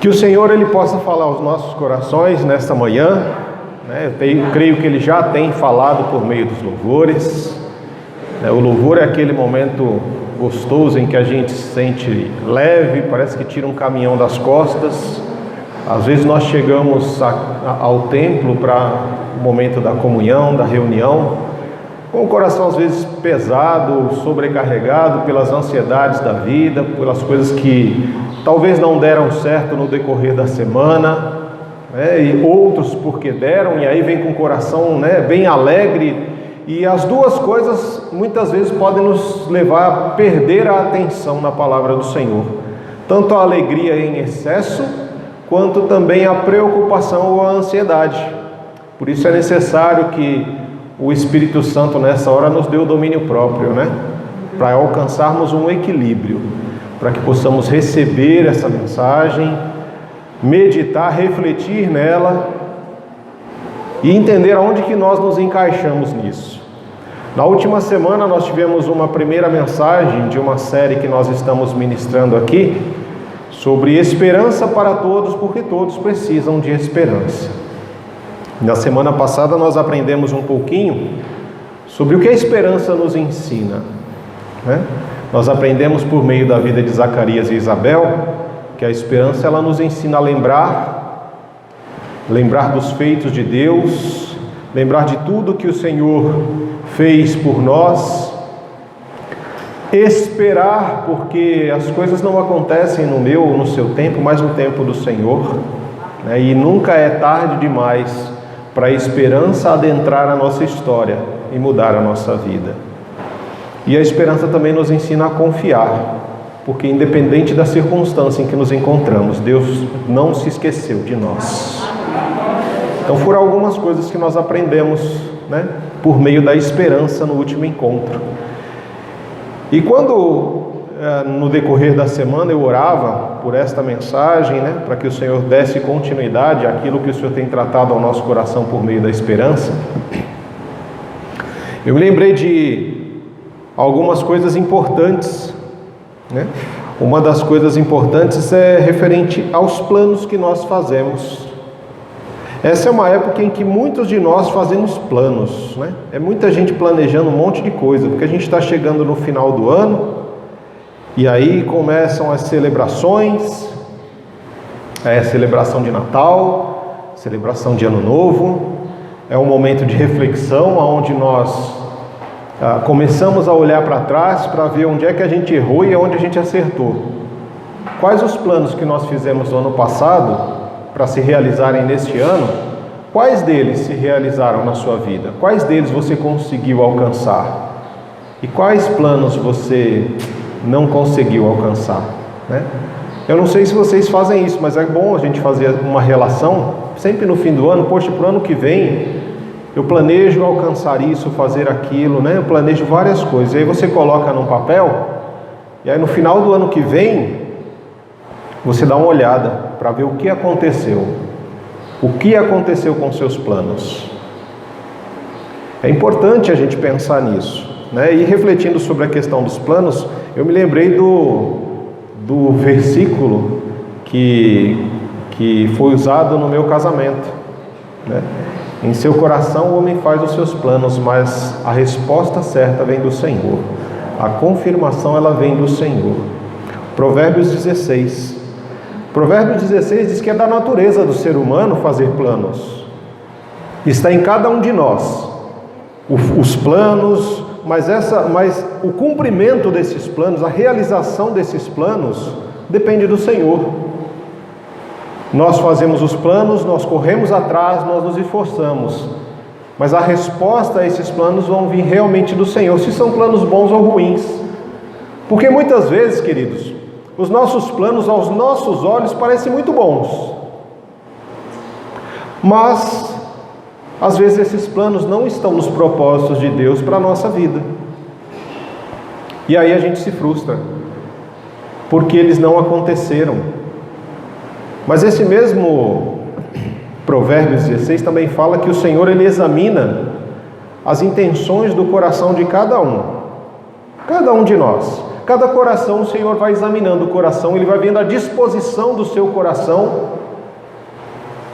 Que o Senhor Ele possa falar aos nossos corações nesta manhã, né? Eu creio que Ele já tem falado por meio dos louvores, né? O louvor é aquele momento gostoso em que a gente se sente leve, parece que tira um caminhão das costas. Às vezes nós chegamos ao templo para o momento da comunhão, da reunião, com o coração às vezes pesado, sobrecarregado pelas ansiedades da vida, pelas coisas que talvez não deram certo no decorrer da semana, né? E outros porque deram, e aí vem com o coração, né, bem alegre, e as duas coisas muitas vezes podem nos levar a perder a atenção na palavra do Senhor, tanto a alegria em excesso, quanto também a preocupação ou a ansiedade. Por isso é necessário que o Espírito Santo nessa hora nos dê o domínio próprio, né? Para alcançarmos um equilíbrio, para que possamos receber essa mensagem, meditar, refletir nela e entender aonde que nós nos encaixamos nisso. Na última semana nós tivemos uma primeira mensagem de uma série que nós estamos ministrando aqui, sobre esperança para todos, porque todos precisam de esperança. Na semana passada nós aprendemos um pouquinho sobre o que a esperança nos ensina, né? Nós aprendemos por meio da vida de Zacarias e Isabel que a esperança ela nos ensina a lembrar dos feitos de Deus, lembrar de tudo que o Senhor fez por nós, esperar, porque as coisas não acontecem no meu ou no seu tempo, mas no tempo do Senhor, né? E nunca é tarde demais para a esperança adentrar a nossa história e mudar a nossa vida. E a esperança também nos ensina a confiar, porque independente da circunstância em que nos encontramos, Deus não se esqueceu de nós. Então foram algumas coisas que nós aprendemos, né, por meio da esperança no último encontro. E quando no decorrer da semana eu orava por esta mensagem, né, para que o Senhor desse continuidade àquilo que o Senhor tem tratado ao nosso coração por meio da esperança, eu me lembrei de algumas coisas importantes, né? Uma das coisas importantes é referente aos planos que nós fazemos. Essa é uma época em que muitos de nós fazemos planos, né? É muita gente planejando um monte de coisa, porque a gente está chegando no final do ano, e aí começam as celebrações, a celebração de Natal, celebração de Ano Novo, é um momento de reflexão, onde nós começamos a olhar para trás, para ver onde é que a gente errou e onde a gente acertou. Quais os planos que nós fizemos no ano passado, para se realizarem neste ano, quais deles se realizaram na sua vida? Quais deles você conseguiu alcançar? E quais planos você não conseguiu alcançar, né? Eu não sei se vocês fazem isso, mas é bom a gente fazer uma relação, sempre no fim do ano. Poxa, para o ano que vem, eu planejo alcançar isso, fazer aquilo, né? Eu planejo várias coisas, e aí você coloca num papel, e aí no final do ano que vem, você dá uma olhada para ver o que aconteceu com seus planos. É importante a gente pensar nisso, né? E refletindo sobre a questão dos planos, eu me lembrei do versículo que foi usado no meu casamento, né? Em seu coração o homem faz os seus planos, mas a resposta certa vem do Senhor. A confirmação ela vem do Senhor. Provérbios 16. Provérbios 16 diz que é da natureza do ser humano fazer planos. Está em cada um de nós os planos, mas o cumprimento desses planos, a realização desses planos, depende do Senhor. Nós fazemos os planos, nós corremos atrás, nós nos esforçamos, mas a resposta a esses planos vão vir realmente do Senhor, se são planos bons ou ruins. Porque muitas vezes, queridos, os nossos planos aos nossos olhos parecem muito bons, mas às vezes esses planos não estão nos propósitos de Deus para a nossa vida, e aí a gente se frustra, porque eles não aconteceram. Mas esse mesmo Provérbios 16 também fala que o Senhor ele examina as intenções do coração de cada um de nós. cada coração o Senhor vai examinando o coração, Ele vai vendo a disposição do seu coração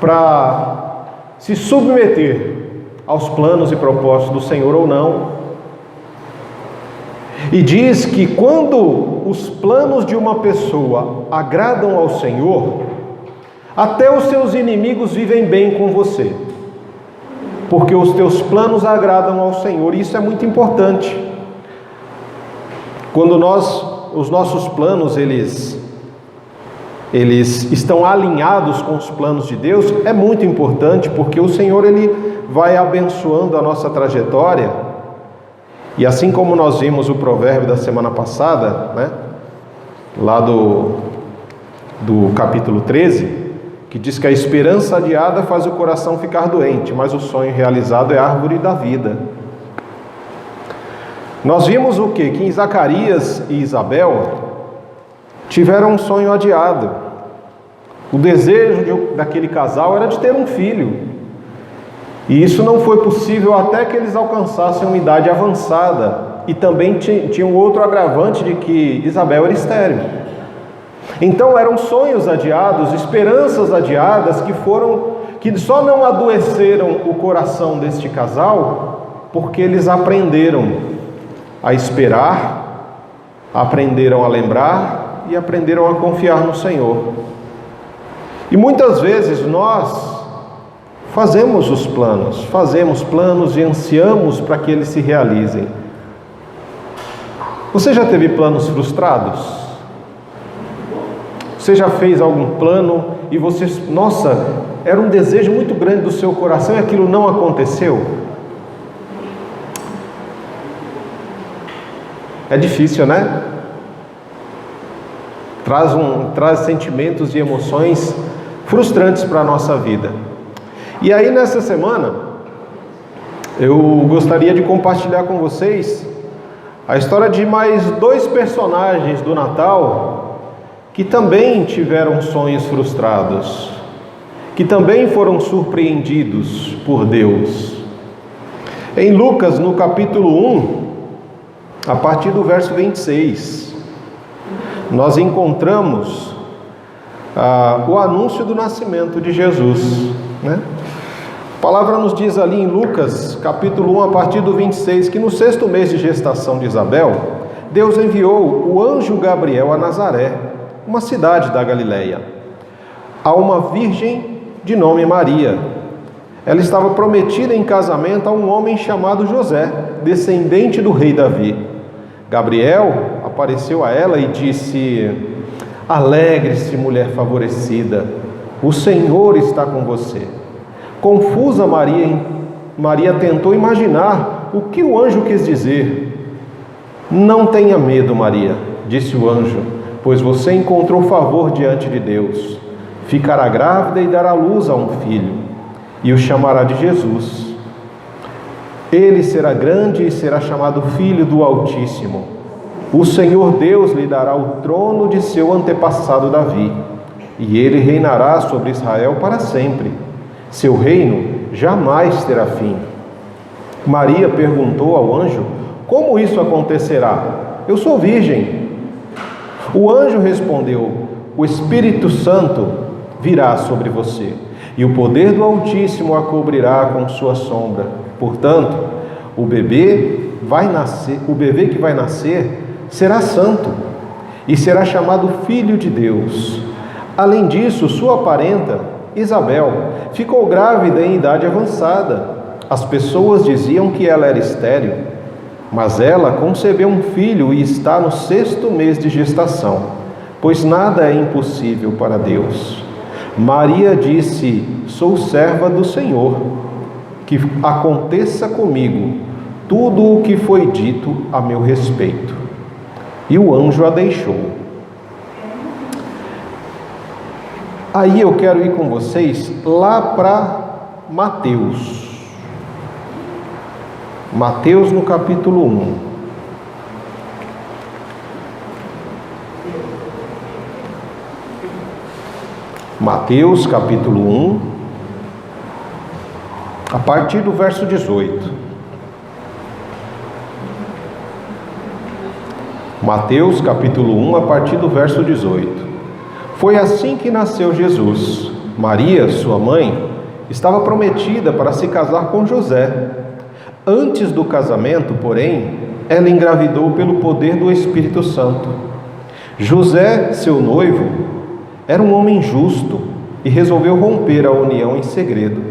para se submeter aos planos e propósitos do Senhor ou não. E diz que quando os planos de uma pessoa agradam ao Senhor, até os seus inimigos vivem bem com você, porque os teus planos agradam ao Senhor. E isso é muito importante. Quando os nossos planos eles estão alinhados com os planos de Deus, é muito importante, porque o Senhor ele vai abençoando a nossa trajetória. E assim como nós vimos o provérbio da semana passada, né, lá do capítulo 13, que diz que a esperança adiada faz o coração ficar doente, mas o sonho realizado é a árvore da vida. Nós vimos o quê? Que em Zacarias e Isabel tiveram um sonho adiado. O desejo daquele casal era de ter um filho. E isso não foi possível até que eles alcançassem uma idade avançada. E também tinha um outro agravante de que Isabel era estéril. Então eram sonhos adiados, esperanças adiadas que só não adoeceram o coração deste casal, porque eles aprenderam a esperar, aprenderam a lembrar e aprenderam a confiar no Senhor. E muitas vezes nós fazemos planos e ansiamos para que eles se realizem. Você já teve planos frustrados? Você já fez algum plano e você, nossa, era um desejo muito grande do seu coração e aquilo não aconteceu? É difícil, né? Traz sentimentos e emoções frustrantes para a nossa vida. E aí nessa semana, eu gostaria de compartilhar com vocês a história de mais 2 personagens do Natal que também tiveram sonhos frustrados, que também foram surpreendidos por Deus. Em Lucas, no capítulo 1, a partir do verso 26, nós encontramos o anúncio do nascimento de Jesus, né? A palavra nos diz ali em Lucas, capítulo 1, a partir do 26, que no 6º mês de gestação de Isabel, Deus enviou o anjo Gabriel a Nazaré, uma cidade da Galileia, a uma virgem de nome Maria. Ela estava prometida em casamento a um homem chamado José, descendente do rei Davi. Gabriel apareceu a ela e disse: alegre-se, mulher favorecida, o Senhor está com você. Confusa, Maria tentou imaginar o que o anjo quis dizer. Não tenha medo, Maria, disse o anjo, pois você encontrou favor diante de Deus. Ficará grávida e dará luz a um filho, e o chamará de Jesus. Ele será grande e será chamado Filho do Altíssimo. O Senhor Deus lhe dará o trono de seu antepassado Davi, e ele reinará sobre Israel para sempre. Seu reino jamais terá fim. Maria perguntou ao anjo: como isso acontecerá? Eu sou virgem. O anjo respondeu: o Espírito Santo virá sobre você, e o poder do Altíssimo a cobrirá com sua sombra. Portanto, o bebê que vai nascer será santo e será chamado Filho de Deus. Além disso, sua parenta, Isabel, ficou grávida em idade avançada. As pessoas diziam que ela era estéril, mas ela concebeu um filho e está no 6º mês de gestação, pois nada é impossível para Deus. Maria disse: sou serva do Senhor, que aconteça comigo tudo o que foi dito a meu respeito. E o anjo a deixou. Aí eu quero ir com vocês lá para Mateus. Mateus no capítulo 1. Mateus capítulo 1, a partir do verso 18. Mateus capítulo 1, a partir do verso 18. Foi assim que nasceu Jesus. Maria, sua mãe, estava prometida para se casar com José. Antes do casamento, porém, ela engravidou pelo poder do Espírito Santo. José, seu noivo, era um homem justo e resolveu romper a união em segredo,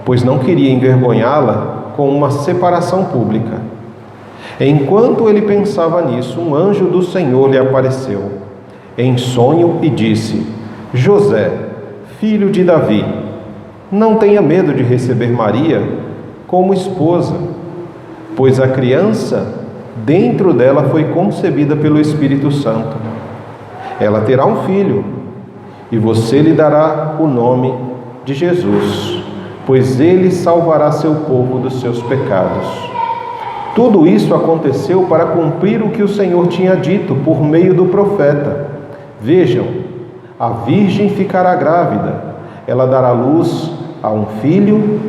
pois não queria envergonhá-la com uma separação pública. Enquanto ele pensava nisso, um anjo do Senhor lhe apareceu em sonho e disse: José, filho de Davi, não tenha medo de receber Maria como esposa, pois a criança dentro dela foi concebida pelo Espírito Santo. Ela terá um filho, e você lhe dará o nome de Jesus, pois ele salvará seu povo dos seus pecados. Tudo isso aconteceu para cumprir o que o Senhor tinha dito por meio do profeta: vejam, a virgem ficará grávida, ela dará luz a um filho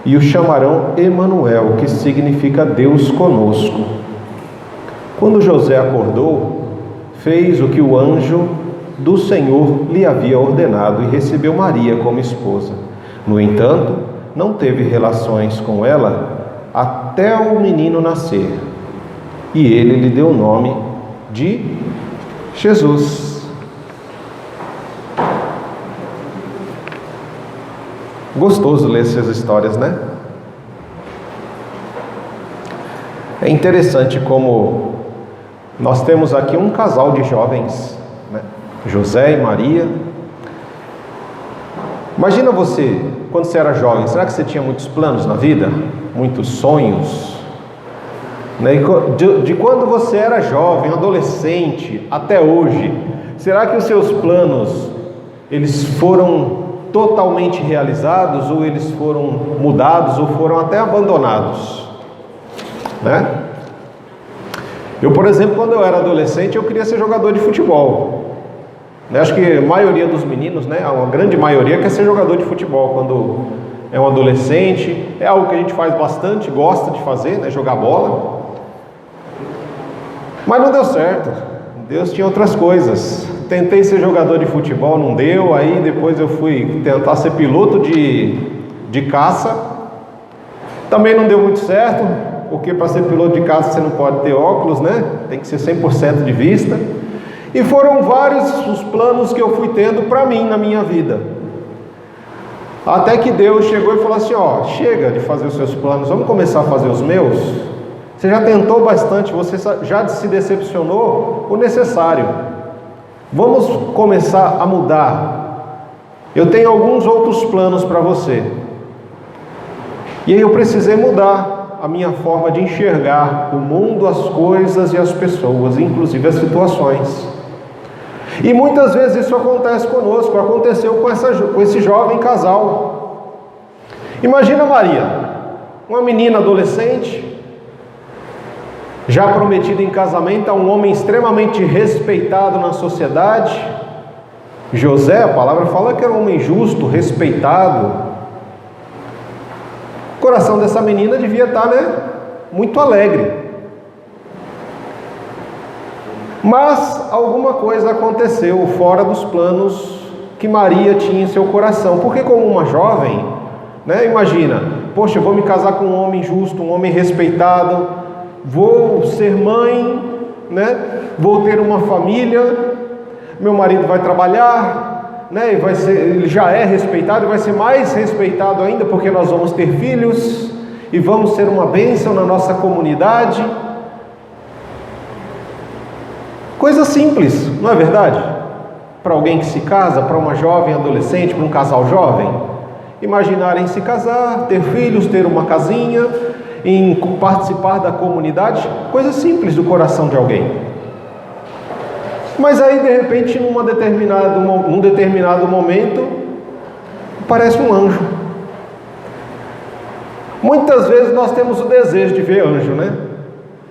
e o chamarão Emanuel, que significa Deus conosco. Quando José acordou, fez o que o anjo do Senhor lhe havia ordenado e recebeu Maria como esposa. No entanto, não teve relações com ela até o menino nascer, e ele lhe deu o nome de Jesus. Gostoso ler essas histórias, né? É interessante como nós temos aqui um casal de jovens, né? José e Maria. Imagina você, quando você era jovem, será que você tinha muitos planos na vida? Muitos sonhos? Né? De quando você era jovem, adolescente, até hoje, será que os seus planos, eles foram totalmente realizados, ou eles foram mudados, ou foram até abandonados? Né? Eu, por exemplo, quando eu era adolescente, eu queria ser jogador de futebol. Acho que a maioria dos meninos, né, a grande maioria, quer ser jogador de futebol quando é um adolescente. É algo que a gente faz bastante, gosta de fazer, né, jogar bola. Mas não deu certo. Deus tinha outras coisas. Tentei ser jogador de futebol, não deu. Aí depois eu fui tentar ser piloto de caça. Também não deu muito certo, porque para ser piloto de caça você não pode ter óculos, né? Tem que ser 100% de vista. E foram vários os planos que eu fui tendo para mim na minha vida. Até que Deus chegou e falou assim: ó, chega de fazer os seus planos, vamos começar a fazer os meus. Você já tentou bastante, você já se decepcionou o necessário. Vamos começar a mudar. Eu tenho alguns outros planos para você. E aí eu precisei mudar a minha forma de enxergar o mundo, as coisas e as pessoas, inclusive as situações. E muitas vezes isso acontece conosco. Aconteceu com esse jovem casal. Imagina Maria, uma menina adolescente, já prometida em casamento a um homem extremamente respeitado na sociedade. José, a palavra fala que era um homem justo, respeitado. O coração dessa menina devia estar, né, muito alegre. Mas alguma coisa aconteceu fora dos planos que Maria tinha em seu coração. Porque como uma jovem, né, imagina, poxa, eu vou me casar com um homem justo, um homem respeitado, vou ser mãe, né, vou ter uma família, meu marido vai trabalhar, né, e ele já é respeitado e vai ser mais respeitado ainda, porque nós vamos ter filhos e vamos ser uma bênção na nossa comunidade. Coisa simples, não é verdade? Para alguém que se casa, para uma jovem adolescente, para um casal jovem, imaginarem se casar, ter filhos, ter uma casinha, em participar da comunidade, coisa simples do coração de alguém. Mas aí de repente, num determinado momento, aparece um anjo. Muitas vezes nós temos o desejo de ver anjo, né?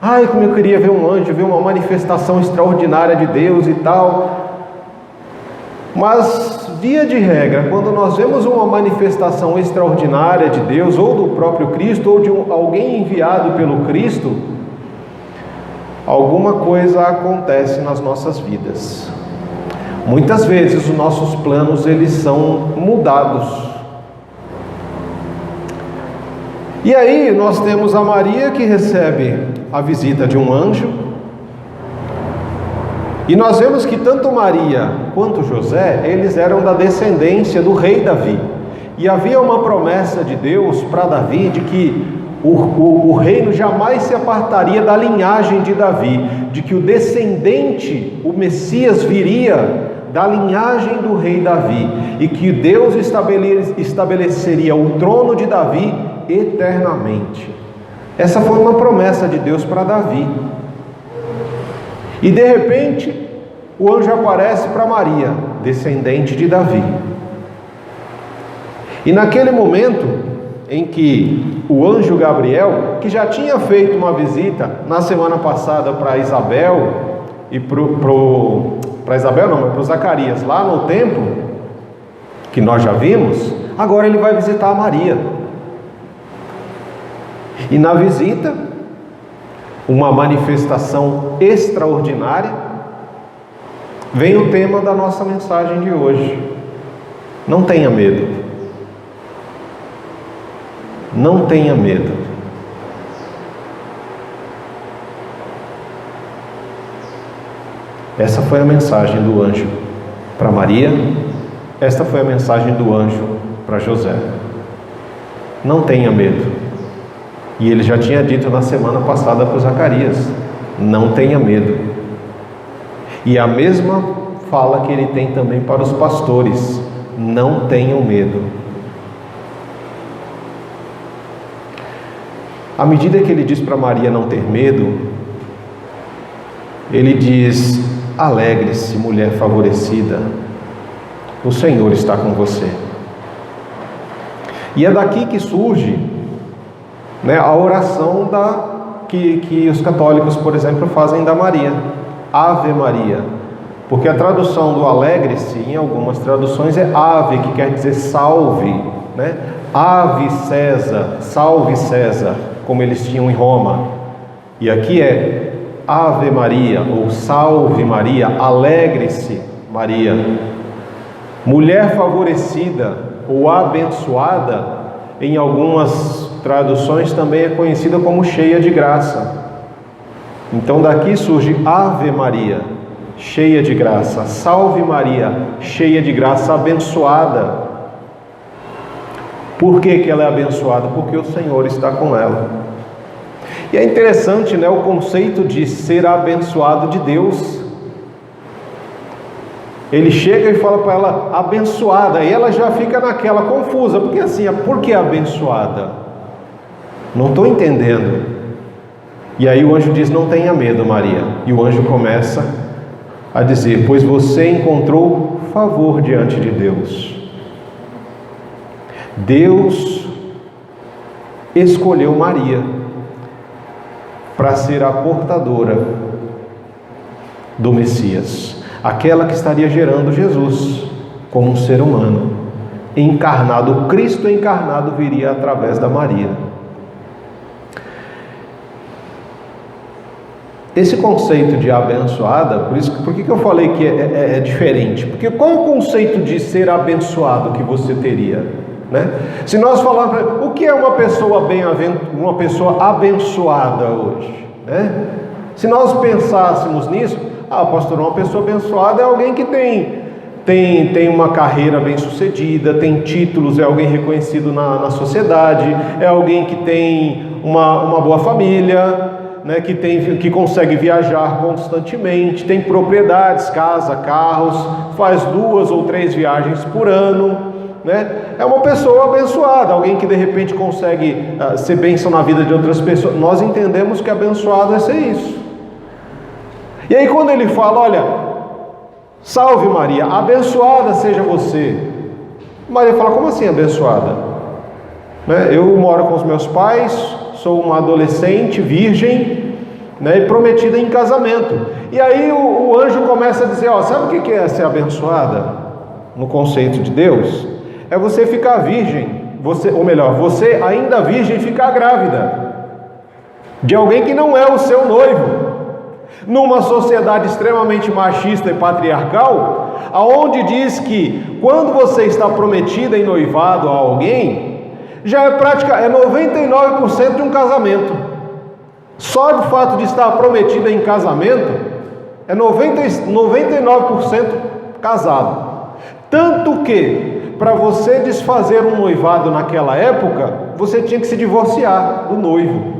Ai, como eu queria ver um anjo, ver uma manifestação extraordinária de Deus e tal. Mas, via de regra, quando nós vemos uma manifestação extraordinária de Deus, ou do próprio Cristo, ou de alguém enviado pelo Cristo, alguma coisa acontece nas nossas vidas. Muitas vezes os nossos planos eles são mudados. E aí nós temos a Maria que recebe a visita de um anjo. E nós vemos que tanto Maria quanto José, eles eram da descendência do rei Davi. E havia uma promessa de Deus para Davi de que o reino jamais se apartaria da linhagem de Davi, de que o descendente, o Messias, viria da linhagem do rei Davi, e que Deus estabeleceria o trono de Davi eternamente. Essa foi uma promessa de Deus para Davi. E de repente, o anjo aparece para Maria, descendente de Davi. E naquele momento em que o anjo Gabriel, que já tinha feito uma visita na semana passada para Isabel e para Zacarias, lá no templo, que nós já vimos, agora ele vai visitar a Maria. E na visita, uma manifestação extraordinária, vem o tema da nossa mensagem de hoje. Não tenha medo. Não tenha medo. Essa foi a mensagem do anjo para Maria. Esta foi a mensagem do anjo para José. Não tenha medo. E ele já tinha dito na semana passada para Zacarias: não tenha medo. E a mesma fala que ele tem também para os pastores: não tenham medo. À medida que ele diz para Maria não ter medo, ele diz: alegre-se, mulher favorecida, o Senhor está com você. E é daqui que surge, a oração que os católicos, por exemplo, fazem da Maria, Ave Maria, porque a tradução do alegre-se, em algumas traduções, é ave, que quer dizer salve, Ave César, salve César, como eles tinham em Roma. E aqui é Ave Maria, ou salve Maria, alegre-se Maria. Mulher favorecida ou abençoada, em algumas traduções também é conhecida como cheia de graça. Então daqui surge Ave Maria, cheia de graça, salve Maria, cheia de graça, abençoada. Por que ela é abençoada? Porque o Senhor está com ela. E é interessante, o conceito de ser abençoado de Deus. Ele chega e fala para ela abençoada, e ela já fica naquela confusa, porque assim, por que abençoada? Não estou entendendo. E aí o anjo diz: não tenha medo, Maria. E o anjo começa a dizer: pois você encontrou favor diante de Deus. Deus escolheu Maria para ser a portadora do Messias, aquela que estaria gerando Jesus como um ser humano encarnado. O Cristo encarnado viria através da Maria. Esse conceito de abençoada, por que eu falei que é diferente? Porque qual é o conceito de ser abençoado que você teria? Se nós falarmos, o que é uma pessoa abençoada hoje? Se nós pensássemos nisso, pastor, uma pessoa abençoada é alguém que tem uma carreira bem sucedida, tem títulos, é alguém reconhecido na sociedade, é alguém que tem uma boa família, que consegue viajar constantemente, tem propriedades, casa, carros, faz 2 ou 3 viagens por ano. É uma pessoa abençoada, alguém que de repente consegue ser bênção na vida de outras pessoas. Nós entendemos que abençoado é ser isso. E aí quando ele fala, olha, salve Maria, abençoada seja você. Maria fala: como assim abençoada? Eu moro com os meus pais, sou uma adolescente virgem, e prometida em casamento. E aí o anjo começa a dizer: sabe o que é ser abençoada no conceito de Deus? É você ficar virgem, você ainda virgem ficar grávida de alguém que não é o seu noivo. numa sociedade extremamente machista e patriarcal, aonde diz que quando você está prometida em noivado a alguém, já é 99% de um casamento. Só do fato de estar prometida em casamento é 99% casado. Tanto que, para você desfazer um noivado naquela época, você tinha que se divorciar do noivo.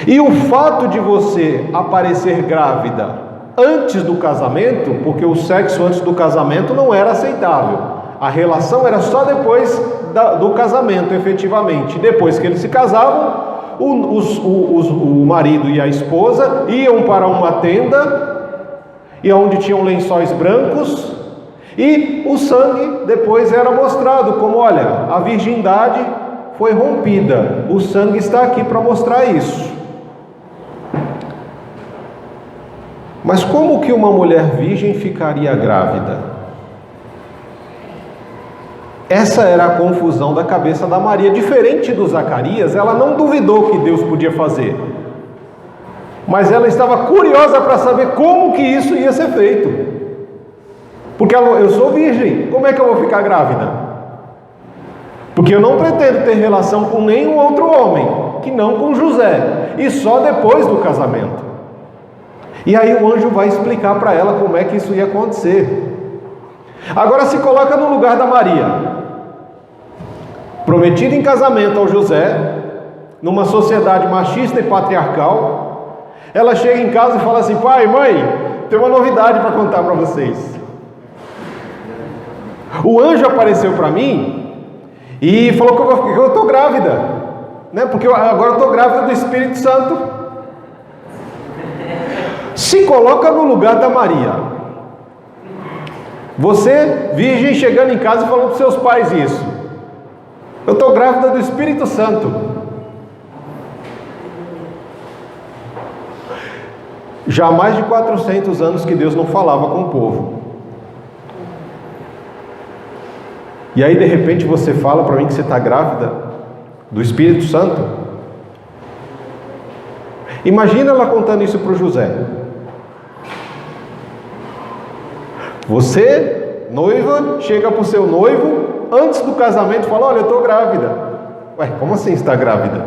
E o fato de você aparecer grávida antes do casamento, porque o sexo antes do casamento não era aceitável, a relação era só depois do casamento, efetivamente. Depois que eles se casavam, o marido e a esposa iam para uma tenda, e onde tinham lençóis brancos, e o sangue depois era mostrado, como olha, a virgindade foi rompida, o sangue está aqui para mostrar isso. Mas como que uma mulher virgem ficaria grávida? Essa era a confusão da cabeça da Maria. Diferente do Zacarias, ela não duvidou que Deus podia fazer, mas ela estava curiosa para saber como que isso ia ser feito. Porque eu sou virgem, como é que eu vou ficar grávida? Porque eu não pretendo ter relação com nenhum outro homem, que não com José, e só depois do casamento. E aí o anjo vai explicar para ela como é que isso ia acontecer. Agora se coloca no lugar da Maria, prometida em casamento ao José, numa sociedade machista e patriarcal. Ela chega em casa e fala assim: pai, mãe, tem uma novidade para contar para vocês. O anjo apareceu para mim e falou que eu estou grávida, né? Porque agora eu estou grávida do Espírito Santo. Se coloca no lugar da Maria. Você, virgem, chegando em casa e falando para os seus pais isso: eu estou grávida do Espírito Santo. Já há mais de 400 anos que Deus não falava com o povo. E aí de repente você fala para mim que você está grávida do Espírito Santo? Imagina ela contando isso para o José. Você, noiva, chega para o seu noivo antes do casamento e fala: olha, eu estou grávida. Ué, como assim está grávida?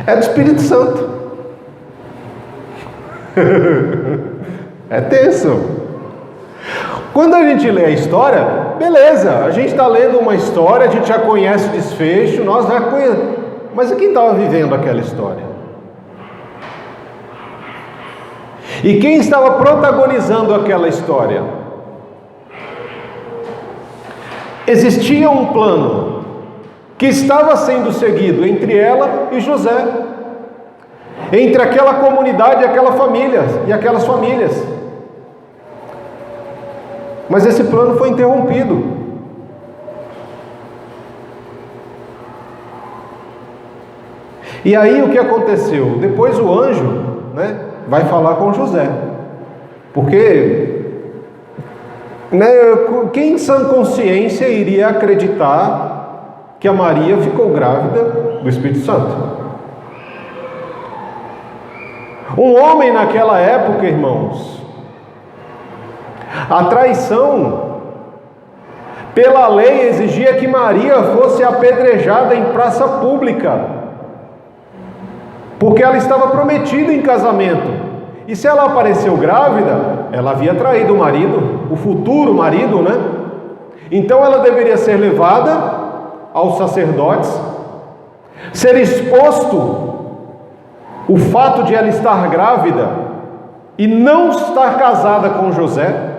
É do Espírito Santo. É tenso. Quando a gente lê a história, beleza, a gente está lendo uma história, a gente já conhece o desfecho, nós já conhecemos. Mas quem estava vivendo aquela história? E quem estava protagonizando aquela história? Existia um plano que estava sendo seguido entre ela e José, entre aquela comunidade e aquela família e aquelas famílias. Mas esse plano foi interrompido. E aí o que aconteceu? Depois o anjo, vai falar com José, porque quem em sã consciência iria acreditar que a Maria ficou grávida do Espírito Santo? Um homem naquela época, irmãos, a traição pela lei exigia que Maria fosse apedrejada em praça pública, porque ela estava prometida em casamento. E se ela apareceu grávida, ela havia traído o marido, o futuro marido, Então ela deveria ser levada aos sacerdotes, ser exposto o fato de ela estar grávida e não estar casada com José,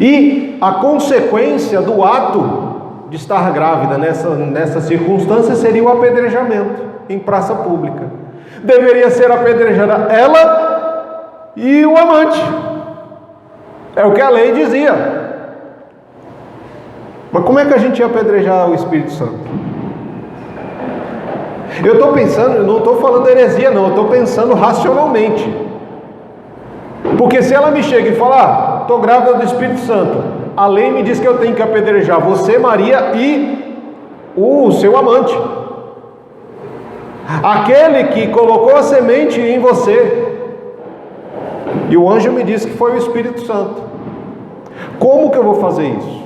e a consequência do ato de estar grávida nessa circunstância seria o apedrejamento em praça pública. Deveria ser apedrejada ela e o amante. É o que a lei dizia. Mas como é que a gente ia apedrejar o Espírito Santo? Eu estou pensando, eu não estou falando heresia não, eu estou pensando racionalmente. Porque se ela me chega e fala: estou grávida do Espírito Santo, a lei me diz que eu tenho que apedrejar você, Maria, e o seu amante. aquele que colocou a semente em você. E o anjo me disse que foi o Espírito Santo. Como que eu vou fazer isso?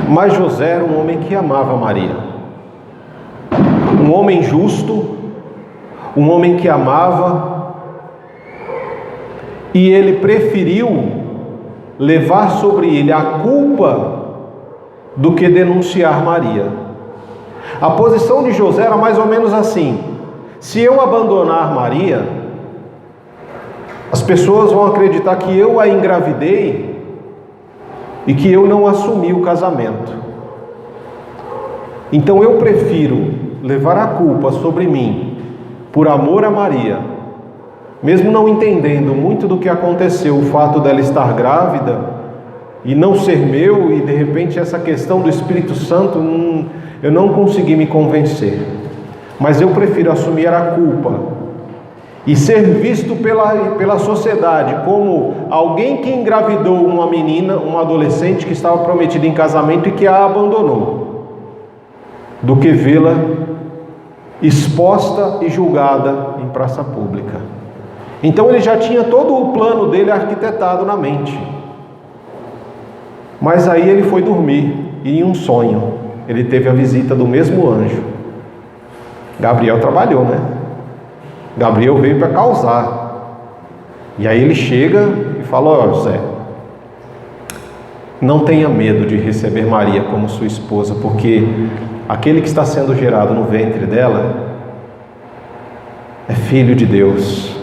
Mas José era um homem que amava Maria, um homem justo, um homem que amava, e ele preferiu levar sobre ele a culpa do que denunciar Maria. A posição de José era mais ou menos assim: se eu abandonar Maria, as pessoas vão acreditar que eu a engravidei e que eu não assumi o casamento. Então eu prefiro levar a culpa sobre mim por amor a Maria, mesmo não entendendo muito do que aconteceu, o fato dela estar grávida e não ser meu, e de repente essa questão do Espírito Santo, eu não consegui me convencer. Mas eu prefiro assumir a culpa e ser visto pela sociedade como alguém que engravidou uma menina, uma adolescente que estava prometida em casamento e que a abandonou, do que vê-la exposta e julgada em praça pública. Então ele já tinha todo o plano dele arquitetado na mente. Mas aí ele foi dormir e em um sonho ele teve a visita do mesmo anjo. Gabriel trabalhou, né? Gabriel veio para causar. E aí ele chega e fala: ó, José, não tenha medo de receber Maria como sua esposa, porque aquele que está sendo gerado no ventre dela é filho de Deus,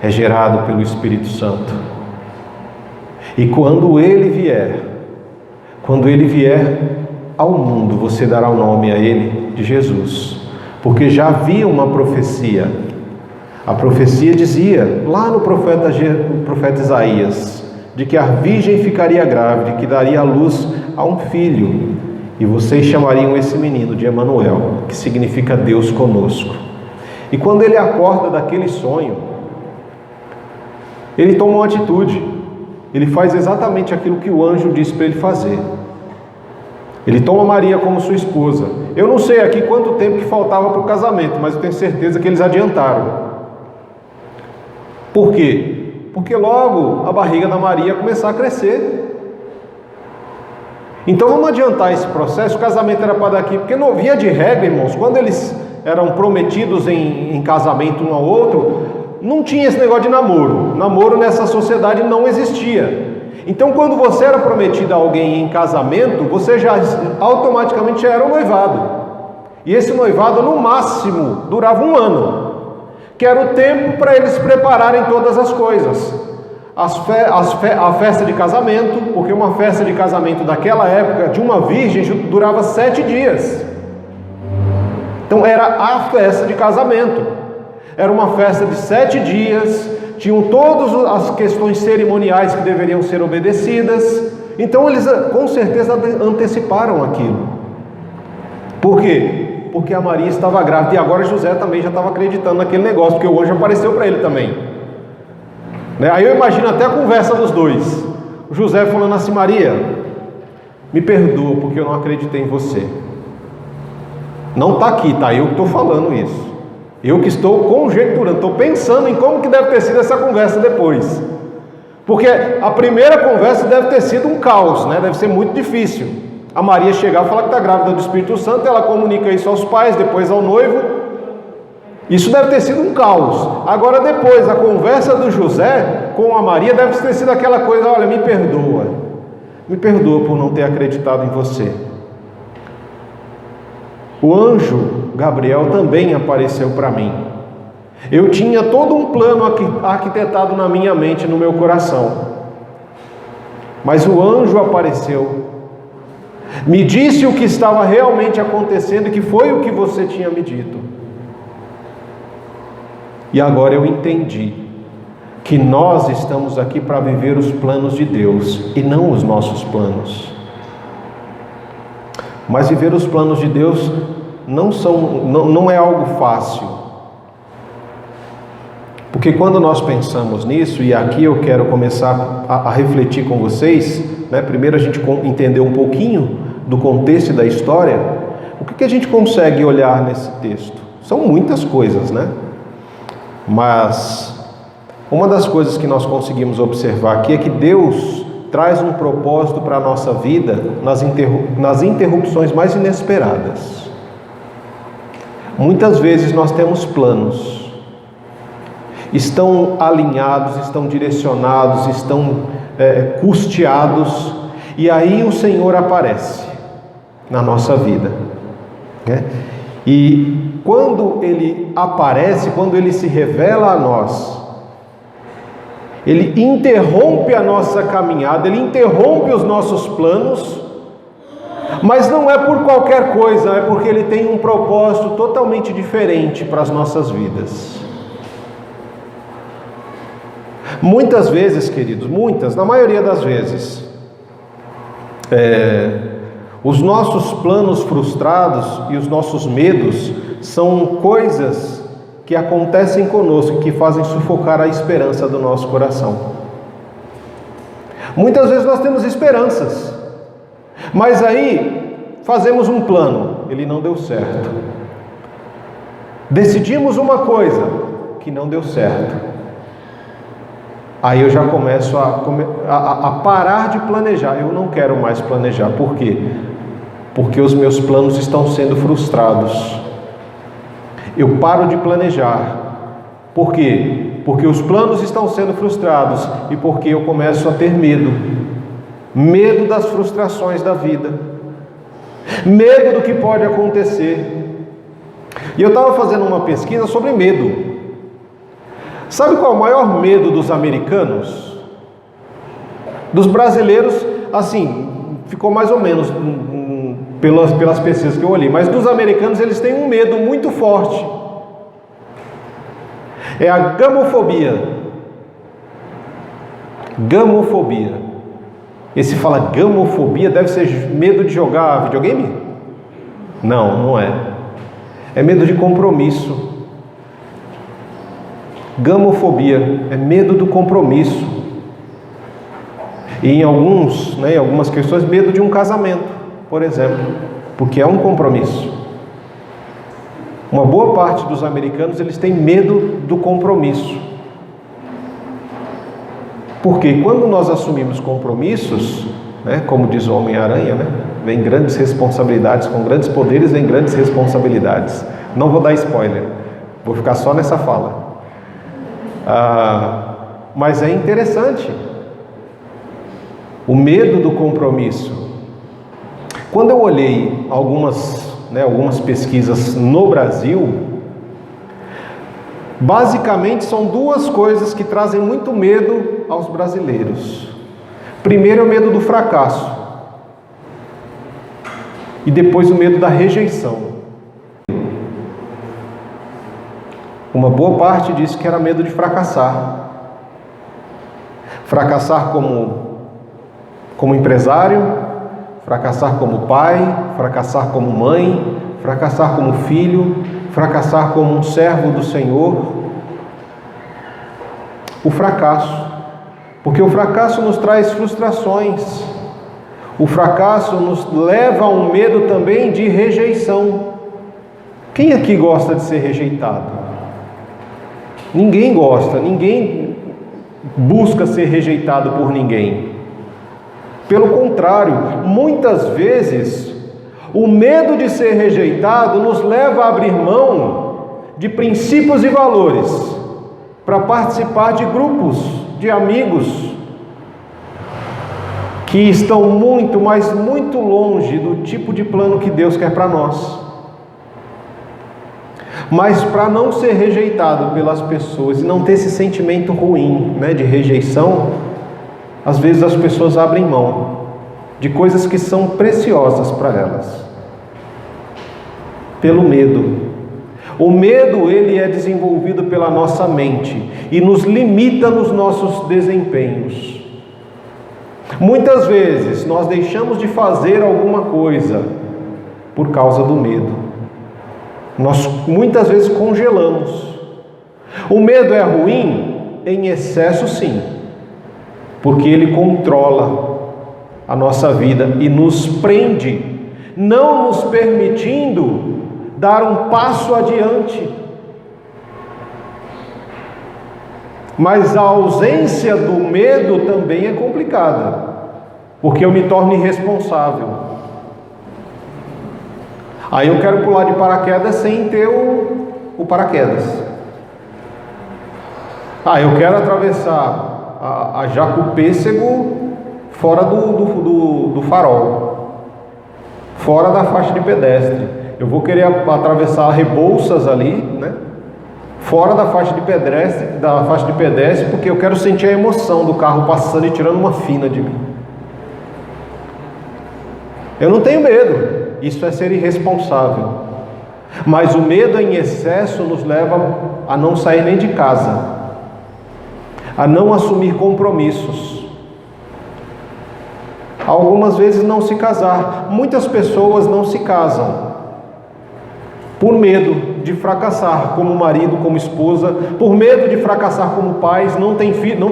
é gerado pelo Espírito Santo. E quando ele vier ao mundo, você dará o nome a ele de Jesus, porque já havia uma profecia. A profecia dizia, lá no profeta Isaías, de que a virgem ficaria grávida, que daria à luz a um filho, e vocês chamariam esse menino de Emanuel, que significa Deus conosco. E quando ele acorda daquele sonho, ele toma uma atitude, ele faz exatamente aquilo que o anjo disse para ele fazer. Ele toma Maria como sua esposa. Eu não sei aqui quanto tempo que faltava para o casamento, mas eu tenho certeza que eles adiantaram. Por quê? Porque logo a barriga da Maria ia começar a crescer. Então vamos adiantar esse processo. O casamento era para daqui, porque não via de regra, irmãos, quando eles eram prometidos em casamento um ao outro, não tinha esse negócio de namoro. Namoro nessa sociedade não existia. Então quando você era prometido a alguém em casamento, você já automaticamente já era um noivado. E esse noivado no máximo durava 1 ano, que era o tempo para eles prepararem todas as coisas. A festa de casamento, porque uma festa de casamento daquela época, de uma virgem, durava 7 dias. Então era a festa de casamento. Era uma festa de 7 dias, tinham todas as questões cerimoniais que deveriam ser obedecidas. Então eles com certeza anteciparam aquilo. Por quê? Porque a Maria estava grávida, e agora José também já estava acreditando naquele negócio, porque o anjo apareceu para ele também, né? Aí eu imagino até a conversa dos dois, o José falando assim: Maria, me perdoa porque eu não acreditei em você. Não está aqui, tá? Eu que estou falando isso, eu que estou conjecturando, estou pensando em como que deve ter sido essa conversa depois, porque a primeira conversa deve ter sido um caos, né? Deve ser muito difícil. A Maria chegar e falar que está grávida do Espírito Santo, ela comunica isso aos pais, depois ao noivo. Isso deve ter sido um caos. Agora depois, a conversa do José com a Maria deve ter sido aquela coisa: olha, me perdoa por não ter acreditado em você. O anjo Gabriel também apareceu para mim. Eu tinha todo um plano arquitetado na minha mente, no meu coração, mas o anjo apareceu, me disse o que estava realmente acontecendo e que foi o que você tinha me dito. E agora eu entendi que nós estamos aqui para viver os planos de Deus e não os nossos planos. Mas viver os planos de Deus não é algo fácil. Porque quando nós pensamos nisso, e aqui eu quero começar a refletir com vocês, né? Primeiro a gente entender um pouquinho do contexto da história. O que a gente consegue olhar nesse texto? São muitas coisas, né? Mas uma das coisas que nós conseguimos observar aqui é que Deus traz um propósito para a nossa vida nas interrupções mais inesperadas. Muitas vezes nós temos planos, estão alinhados, estão direcionados, estão custeados, e aí o Senhor aparece na nossa vida, né? E quando Ele aparece, quando Ele se revela a nós, Ele interrompe a nossa caminhada, Ele interrompe os nossos planos, mas não é por qualquer coisa, é porque Ele tem um propósito totalmente diferente para as nossas vidas. Muitas vezes, queridos, na maioria das vezes, os nossos planos frustrados e os nossos medos são coisas que acontecem conosco, que fazem sufocar a esperança do nosso coração. Muitas vezes nós temos esperanças, mas aí fazemos um plano, ele não deu certo. Decidimos uma coisa que não deu certo. Aí eu já começo a parar de planejar. Eu não quero mais planejar. Por quê? Porque os meus planos estão sendo frustrados. Eu paro de planejar. Por quê? Porque os planos estão sendo frustrados e porque eu começo a ter medo. Medo das frustrações da vida. Medo do que pode acontecer. E eu estava fazendo uma pesquisa sobre medo. Sabe qual é o maior medo dos americanos? Dos brasileiros, assim, ficou mais ou menos pelas pesquisas que eu olhei, mas dos americanos eles têm um medo muito forte. É a gamofobia. Gamofobia. Esse fala gamofobia, deve ser medo de jogar videogame? Não, não é. É medo de compromisso. Gamofobia é medo do compromisso. E em algumas questões, medo de um casamento, por exemplo, porque é um compromisso. Uma boa parte dos americanos, eles têm medo do compromisso. Porque quando nós assumimos compromissos, né, como diz o Homem-Aranha, né, vem grandes responsabilidades, com grandes poderes vem grandes responsabilidades. Não vou dar spoiler, vou ficar só nessa fala. Mas é interessante o medo do compromisso. Quando eu olhei algumas pesquisas no Brasil, basicamente são duas coisas que trazem muito medo aos brasileiros. Primeiro é o medo do fracasso e depois o medo da rejeição. Uma boa parte disse que era medo de fracassar. Fracassar como empresário, fracassar como pai, fracassar como mãe, fracassar como filho, fracassar como um servo do Senhor. O fracasso. Porque o fracasso nos traz frustrações. O fracasso nos leva a um medo também de rejeição. Quem aqui gosta de ser rejeitado? Ninguém gosta, ninguém busca ser rejeitado por ninguém. Pelo contrário, muitas vezes, o medo de ser rejeitado nos leva a abrir mão de princípios e valores para participar de grupos de amigos que estão muito, mas muito longe do tipo de plano que Deus quer para nós. Mas para não ser rejeitado pelas pessoas e não ter esse sentimento ruim, né, de rejeição, às vezes as pessoas abrem mão de coisas que são preciosas para elas, pelo medo. O medo, ele é desenvolvido pela nossa mente e nos limita nos nossos desempenhos. Muitas vezes nós deixamos de fazer alguma coisa por causa do medo. Nós muitas vezes congelamos. O medo é ruim? Em excesso, sim, porque ele controla a nossa vida e nos prende não nos permitindo dar um passo adiante. Mas a ausência do medo também é complicada, porque eu me torno irresponsável. Aí eu quero pular de paraquedas sem ter o paraquedas. Eu quero atravessar a Jacupêssego fora do farol, fora da faixa de pedestre. Eu vou querer atravessar Rebouças ali, né? Fora da faixa de pedestre, porque eu quero sentir a emoção do carro passando e tirando uma fina de mim. Eu não tenho medo, isso é ser irresponsável. Mas o medo em excesso nos leva a não sair nem de casa, a não assumir compromissos, algumas vezes não se casar. Muitas pessoas não se casam por medo de fracassar como marido, como esposa, por medo de fracassar como pais, não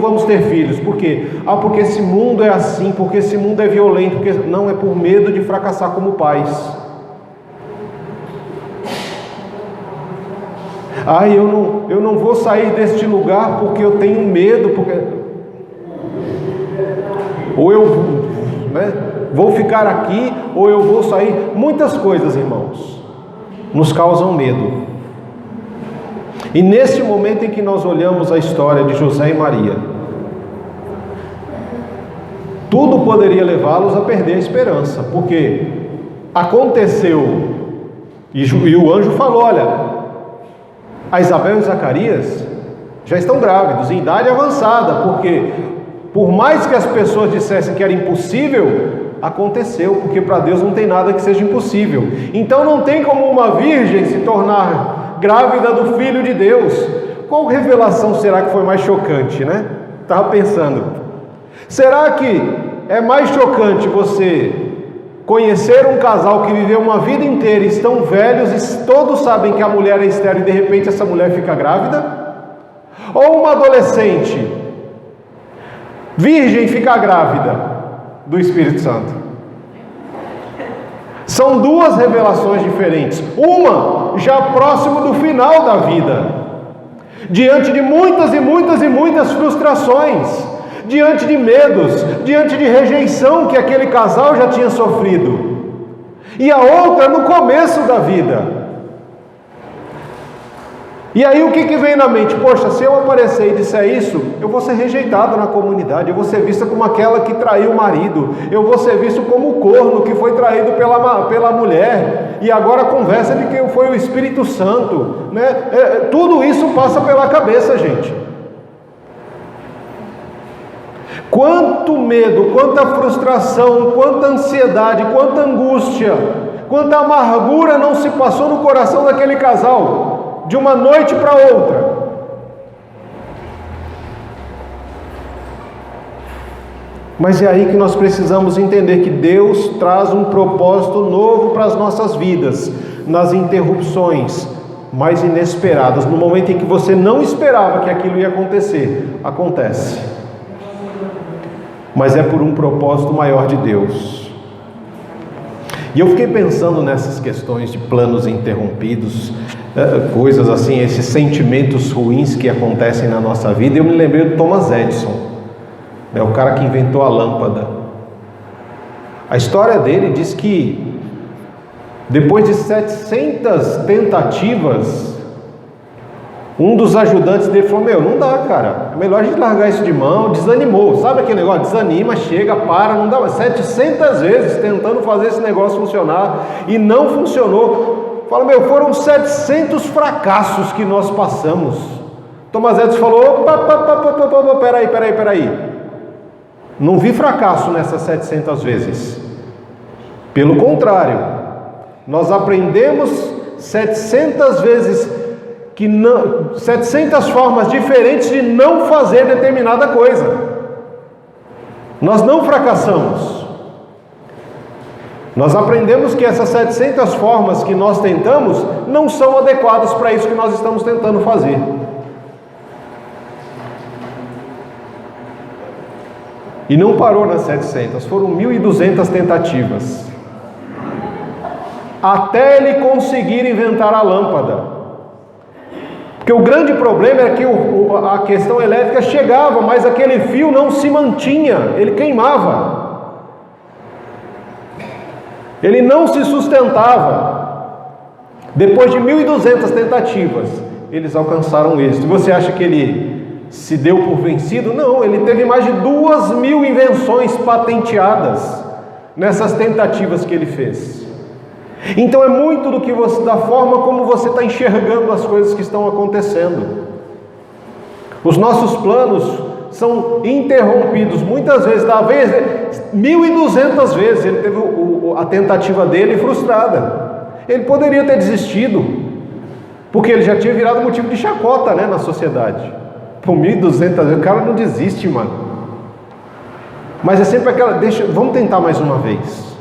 vamos ter filhos. Por quê? Porque esse mundo é assim, porque esse mundo é violento, porque não é por medo de fracassar como pais. Eu não vou sair deste lugar porque eu tenho medo, ou eu vou ficar aqui, ou eu vou sair. Muitas coisas, irmãos, nos causam medo. E nesse momento em que nós olhamos a história de José e Maria, tudo poderia levá-los a perder a esperança, porque aconteceu, e o anjo falou: olha, a Isabel e Zacarias já estão grávidos, em idade avançada, porque por mais que as pessoas dissessem que era impossível, aconteceu, porque para Deus não tem nada que seja impossível. Então não tem como uma virgem se tornar grávida do Filho de Deus. Qual revelação será que foi mais chocante, né? Estava pensando, será que é mais chocante você conhecer um casal que viveu uma vida inteira, estão velhos e todos sabem que a mulher é estéril e de repente essa mulher fica grávida? Ou uma adolescente virgem fica grávida do Espírito Santo? São duas revelações diferentes. Uma já próximo do final da vida, diante de muitas e muitas e muitas frustrações, diante de medos, diante de rejeição que aquele casal já tinha sofrido. E a outra no começo da vida. E aí o que vem na mente? Poxa, se eu aparecer e disser isso, eu vou ser rejeitado na comunidade, eu vou ser vista como aquela que traiu o marido, eu vou ser visto como o corno que foi traído pela mulher, e agora a conversa de que foi o Espírito Santo, né? Tudo isso passa pela cabeça, gente. Quanto medo, quanta frustração, quanta ansiedade, quanta angústia, quanta amargura não se passou no coração daquele casal, de uma noite para outra. Mas é aí que nós precisamos entender que Deus traz um propósito novo para as nossas vidas, nas interrupções mais inesperadas, no momento em que você não esperava que aquilo ia acontecer, acontece. Mas é por um propósito maior de Deus. E eu fiquei pensando nessas questões de planos interrompidos, coisas assim, esses sentimentos ruins que acontecem na nossa vida. Eu me lembrei do Thomas Edison, o cara que inventou a lâmpada. A história dele diz que depois de 700 tentativas, um dos ajudantes dele falou: não dá, cara, é melhor a gente largar isso de mão. Desanimou, sabe aquele negócio? Desanima, chega, para, não dá. 700 vezes tentando fazer esse negócio funcionar e não funcionou. Fala: foram 700 fracassos que nós passamos. Thomas Edison falou: peraí, não vi fracasso nessas 700 vezes. Pelo contrário, nós aprendemos 700 vezes 700 formas diferentes de não fazer determinada coisa. Nós não fracassamos. Nós aprendemos que essas 700 formas que nós tentamos não são adequadas para isso que nós estamos tentando fazer. E não parou nas 700, foram 1.200 tentativas. até ele conseguir inventar a lâmpada. Porque o grande problema é que a questão elétrica chegava, mas aquele fio não se mantinha, ele queimava. Ele não se sustentava. Depois de 1.200 tentativas, eles alcançaram o êxito. Você acha que ele se deu por vencido? Não, ele teve mais de 2.000 invenções patenteadas nessas tentativas que ele fez. Então é muito da forma como você está enxergando as coisas que estão acontecendo. Os nossos planos são interrompidos muitas vezes, da vez 1.200 vezes ele teve a tentativa dele frustrada. Ele poderia ter desistido, porque ele já tinha virado motivo de chacota, né, na sociedade. Por 1.200 vezes, o cara não desiste, mano. Mas é sempre aquela, vamos tentar mais uma vez.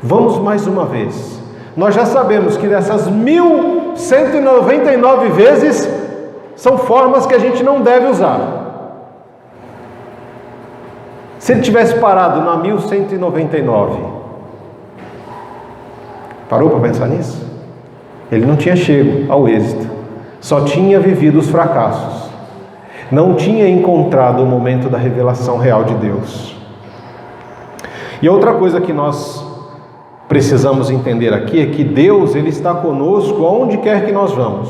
Vamos mais uma vez. Nós já sabemos que dessas 1.199 vezes são formas que a gente não deve usar. Se ele tivesse parado na 1.199, parou para pensar nisso? Ele não tinha chego ao êxito, só tinha vivido os fracassos, não tinha encontrado o momento da revelação real de Deus. E outra coisa que nós precisamos entender aqui é que Deus, Ele está conosco aonde quer que nós vamos.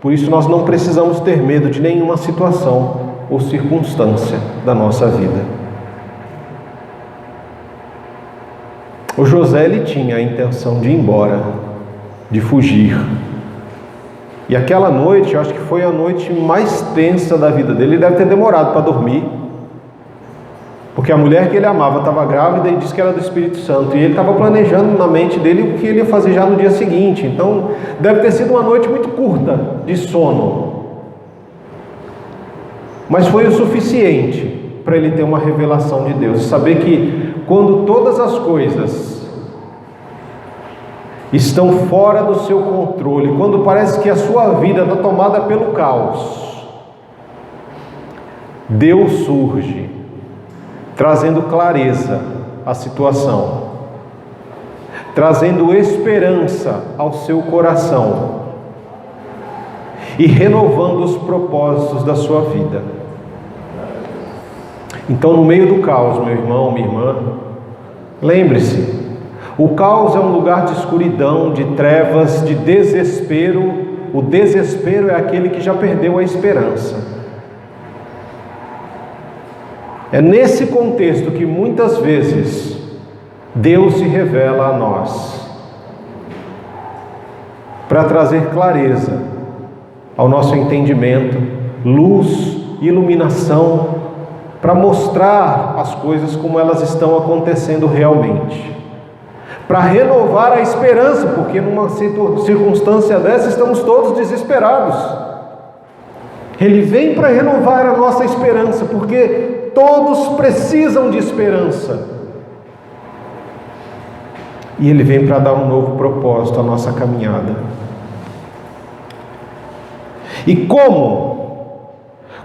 Por isso nós não precisamos ter medo de nenhuma situação ou circunstância da nossa vida. O José, ele tinha a intenção de ir embora, de fugir. E aquela noite, eu acho que foi a noite mais tensa da vida dele. Ele deve ter demorado para dormir, porque a mulher que ele amava estava grávida e disse que era do Espírito Santo. E ele estava planejando na mente dele o que ele ia fazer já no dia seguinte. Então, deve ter sido uma noite muito curta de sono. Mas foi o suficiente para ele ter uma revelação de Deus. Saber que quando todas as coisas estão fora do seu controle, quando parece que a sua vida está tomada pelo caos, Deus surge, trazendo clareza à situação, trazendo esperança ao seu coração e renovando os propósitos da sua vida. Então, no meio do caos, meu irmão, minha irmã, lembre-se, o caos é um lugar de escuridão, de trevas, de desespero. O desespero é aquele que já perdeu a esperança. É nesse contexto que muitas vezes Deus se revela a nós, para trazer clareza ao nosso entendimento, luz, iluminação, para mostrar as coisas como elas estão acontecendo realmente, para renovar a esperança, porque numa circunstância dessa estamos todos desesperados. Ele vem para renovar a nossa esperança, porque todos precisam de esperança. E Ele vem para dar um novo propósito à nossa caminhada. E como?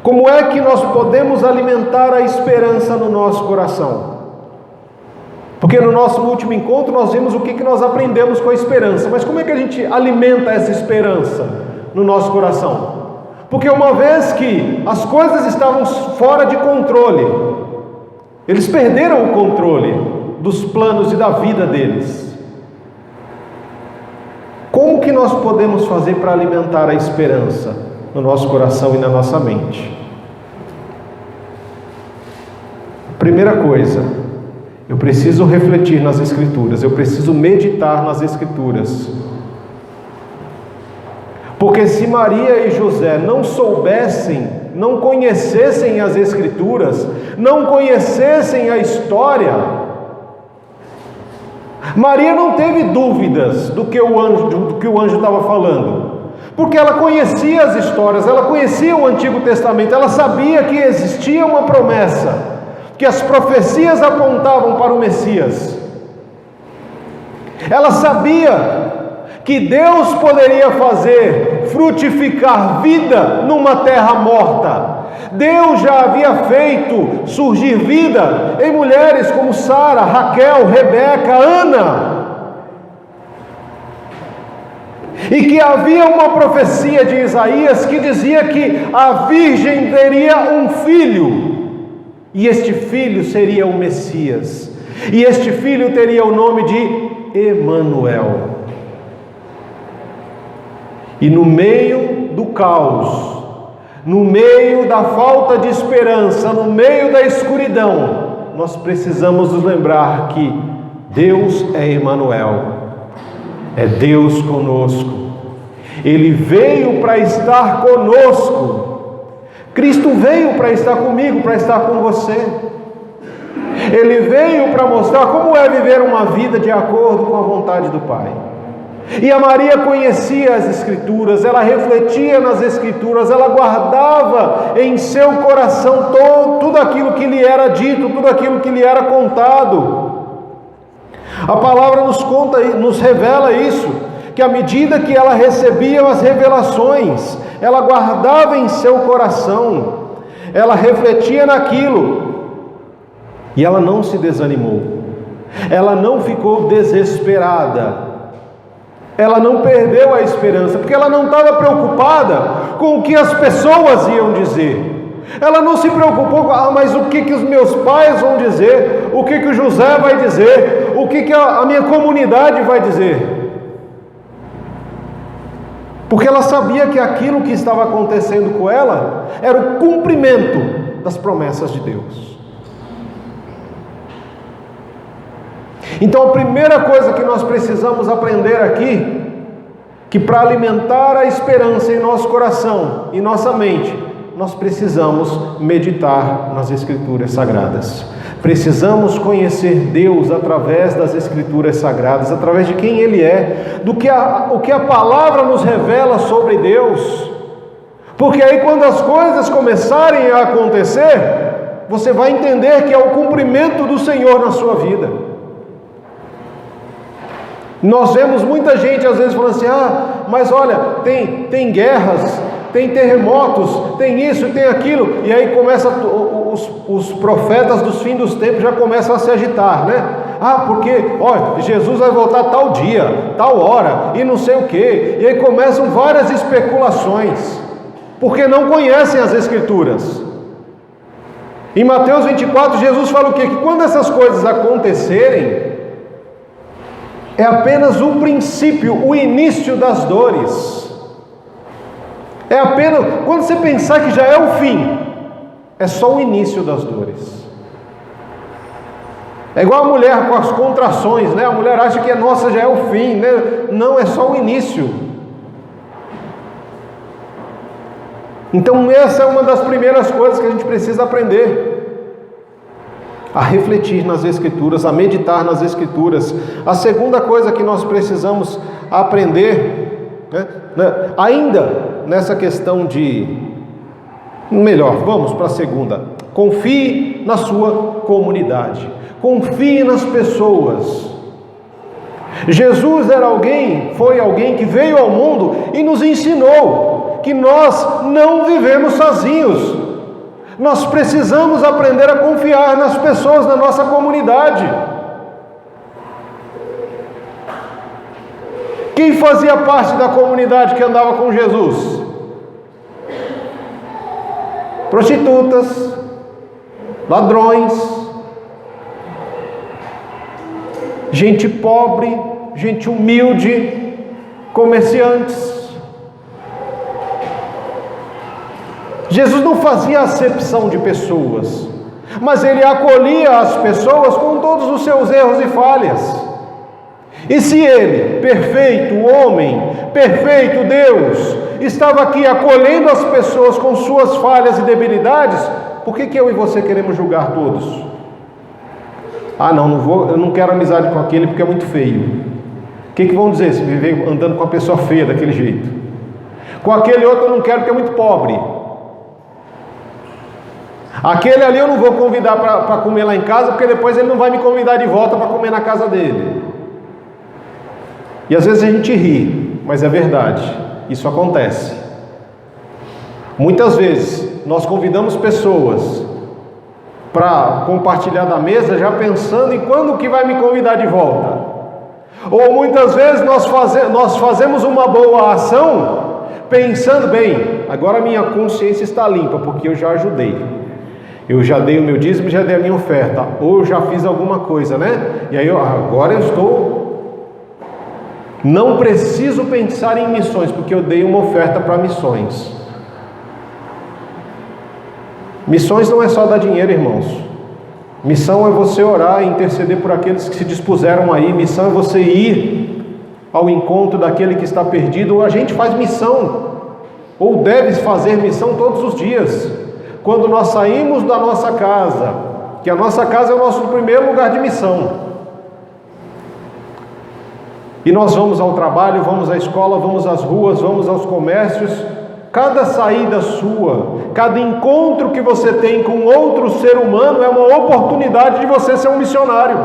Como é que nós podemos alimentar a esperança no nosso coração? Porque no nosso último encontro nós vimos o que nós aprendemos com a esperança. Mas como é que a gente alimenta essa esperança no nosso coração? Porque uma vez que as coisas estavam fora de controle, eles perderam o controle dos planos e da vida deles. Como que nós podemos fazer para alimentar a esperança no nosso coração e na nossa mente? Primeira coisa, eu preciso refletir nas Escrituras, eu preciso meditar nas Escrituras. Porque se Maria e José não soubessem, não conhecessem as Escrituras, não conhecessem a história, Maria não teve dúvidas do que o anjo estava falando, porque ela conhecia as histórias, ela conhecia o Antigo Testamento, ela sabia que existia uma promessa, que as profecias apontavam para o Messias. Ela sabia que Deus poderia fazer frutificar vida numa terra morta. Deus já havia feito surgir vida em mulheres como Sara, Raquel, Rebeca, Ana. e que havia uma profecia de Isaías que dizia que a virgem teria um filho, e este filho seria o Messias, e este filho teria o nome de Emanuel. E no meio do caos, no meio da falta de esperança, no meio da escuridão, nós precisamos nos lembrar que Deus é Emanuel, é Deus conosco. Ele veio para estar conosco. Cristo veio para estar comigo, para estar com você. Ele veio para mostrar como é viver uma vida de acordo com a vontade do Pai. E a Maria conhecia as Escrituras, ela refletia nas Escrituras, ela guardava em seu coração tudo aquilo que lhe era dito, tudo aquilo que lhe era contado. A palavra nos revela isso, que à medida que ela recebia as revelações, ela guardava em seu coração, ela refletia naquilo, e ela não se desanimou, ela não ficou desesperada, ela não perdeu a esperança, porque ela não estava preocupada com o que as pessoas iam dizer. Ela não se preocupou com, mas o que os meus pais vão dizer, o que o José vai dizer, o que a minha comunidade vai dizer. Porque ela sabia que aquilo que estava acontecendo com ela era o cumprimento das promessas de Deus. Então a primeira coisa que nós precisamos aprender aqui, que para alimentar a esperança em nosso coração e nossa mente, nós precisamos meditar nas Escrituras Sagradas. Precisamos conhecer Deus através das Escrituras Sagradas, através de quem Ele é, o que a palavra nos revela sobre Deus. Porque aí quando as coisas começarem a acontecer, você vai entender que é o cumprimento do Senhor na sua vida. Nós vemos muita gente às vezes falando assim, mas olha, tem guerras, tem terremotos, tem isso, tem aquilo, e aí começa os profetas dos fins dos tempos já começam a se agitar, né? Porque, Jesus vai voltar tal dia, tal hora, e não sei o que, e aí começam várias especulações, porque não conhecem as Escrituras. Em Mateus 24, Jesus fala o quê? Que quando essas coisas acontecerem, é apenas o princípio, o início das dores. É apenas, quando você pensar que já é o fim, é só o início das dores. É igual a mulher com as contrações, né? A mulher acha que nossa, já é o fim, né? Não, é só o início. Então essa é uma das primeiras coisas que a gente precisa aprender. A refletir nas Escrituras, a meditar nas Escrituras. A segunda coisa que nós precisamos aprender, ainda nessa questão vamos para a segunda. Confie na sua comunidade, confie nas pessoas. Jesus foi alguém que veio ao mundo e nos ensinou que nós não vivemos sozinhos. Nós precisamos aprender a confiar nas pessoas da nossa comunidade. Quem fazia parte da comunidade que andava com Jesus? Prostitutas, ladrões, gente pobre, gente humilde, comerciantes. Jesus não fazia acepção de pessoas, mas Ele acolhia as pessoas com todos os seus erros e falhas. E se Ele, perfeito homem, perfeito Deus, estava aqui acolhendo as pessoas com suas falhas e debilidades, por que eu e você queremos julgar todos? Eu não quero amizade com aquele porque é muito feio. O que vão dizer se viver andando com uma pessoa feia daquele jeito? Com aquele outro eu não quero porque é muito pobre. Aquele ali eu não vou convidar para comer lá em casa, porque depois ele não vai me convidar de volta para comer na casa dele. E às vezes a gente ri, mas é verdade, isso acontece. Muitas vezes nós convidamos pessoas para compartilhar da mesa, já pensando em quando que vai me convidar de volta. Ou muitas vezes nós fazemos uma boa ação pensando, bem, agora a minha consciência está limpa, porque eu já ajudei. Eu já dei o meu dízimo, já dei a minha oferta, ou eu já fiz alguma coisa, né? E aí agora eu estou... Não preciso pensar em missões, porque eu dei uma oferta para missões. Missões não é só dar dinheiro, irmãos. Missão é você orar e interceder por aqueles que se dispuseram aí. Missão é você ir ao encontro daquele que está perdido. A gente faz missão, ou deve fazer missão todos os dias. Quando nós saímos da nossa casa, que a nossa casa é o nosso primeiro lugar de missão. E nós vamos ao trabalho, vamos à escola, vamos às ruas, vamos aos comércios. Cada saída sua, cada encontro que você tem com outro ser humano é uma oportunidade de você ser um missionário.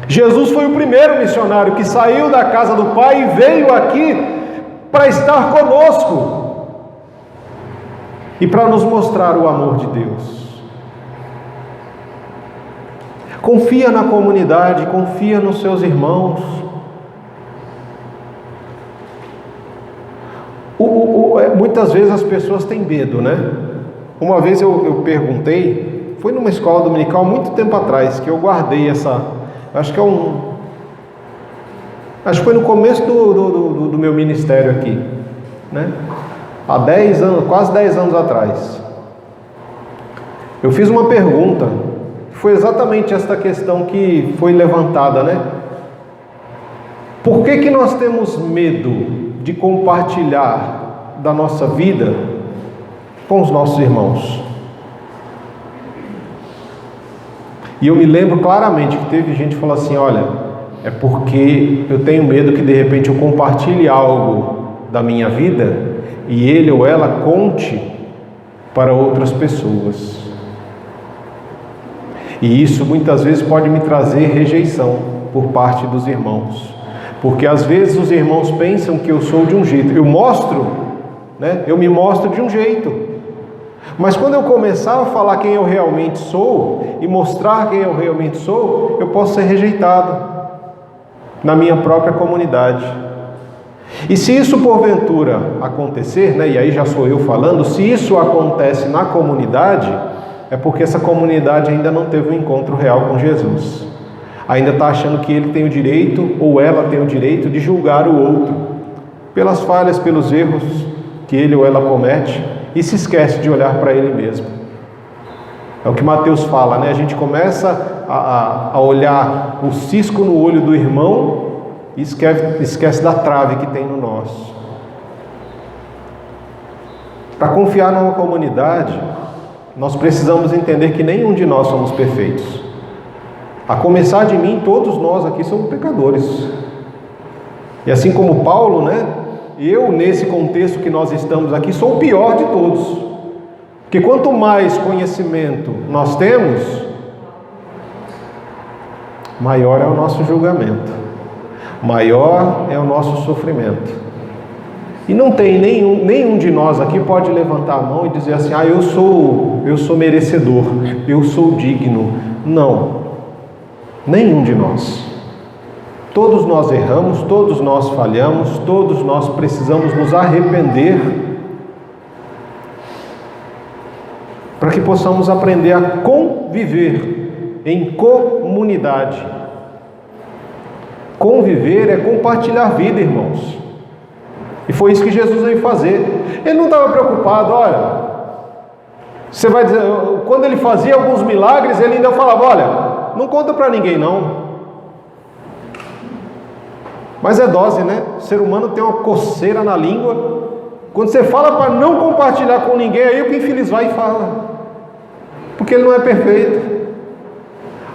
Jesus foi o primeiro missionário que saiu da casa do Pai e veio aqui para estar conosco e para nos mostrar o amor de Deus. Confia na comunidade, confia nos seus irmãos. Muitas vezes as pessoas têm medo, né? Uma vez eu perguntei, foi numa escola dominical muito tempo atrás, que eu guardei essa, acho que foi no começo do meu ministério aqui, né? Há 10 anos, quase 10 anos atrás. Eu fiz uma pergunta, foi exatamente esta questão que foi levantada, né? Por que nós temos medo de compartilhar da nossa vida com os nossos irmãos? E eu me lembro claramente que teve gente que falou assim: olha, é porque eu tenho medo que de repente eu compartilhe algo da minha vida e ele ou ela conte para outras pessoas. E isso muitas vezes pode me trazer rejeição por parte dos irmãos, porque às vezes os irmãos pensam que eu sou de um jeito, eu me mostro de um jeito, mas quando eu começar a falar quem eu realmente sou e mostrar quem eu realmente sou, eu posso ser rejeitado na minha própria comunidade. E se isso porventura acontecer, e aí já sou eu falando, se isso acontece na comunidade, é porque essa comunidade ainda não teve um encontro real com Jesus, ainda está achando que ele tem o direito, ou ela tem o direito de julgar o outro, pelas falhas, pelos erros que ele ou ela comete, e se esquece de olhar para ele mesmo. É o que Mateus fala, né? A gente começa a olhar o cisco no olho do irmão e esquece da trave que tem no nosso. Para confiar numa comunidade, nós precisamos entender que nenhum de nós somos perfeitos. A começar de mim, todos nós aqui somos pecadores. E assim como Paulo, eu, nesse contexto que nós estamos aqui, sou o pior de todos. Porque quanto mais conhecimento nós temos, maior é o nosso julgamento, maior é o nosso sofrimento. E não tem nenhum de nós aqui pode levantar a mão e dizer assim: eu sou merecedor, eu sou digno. Não, nenhum de nós. Todos nós erramos, todos nós falhamos, todos nós precisamos nos arrepender para que possamos aprender a conviver em comunidade. Conviver é compartilhar vida, irmãos. E foi isso que Jesus veio fazer. Ele não estava preocupado, olha, você vai dizer, quando ele fazia alguns milagres, ele ainda falava: olha, não conta para ninguém não. Mas é dose, né? O ser humano tem uma coceira na língua. Quando você fala para não compartilhar com ninguém, aí o infeliz vai e fala, porque ele não é perfeito.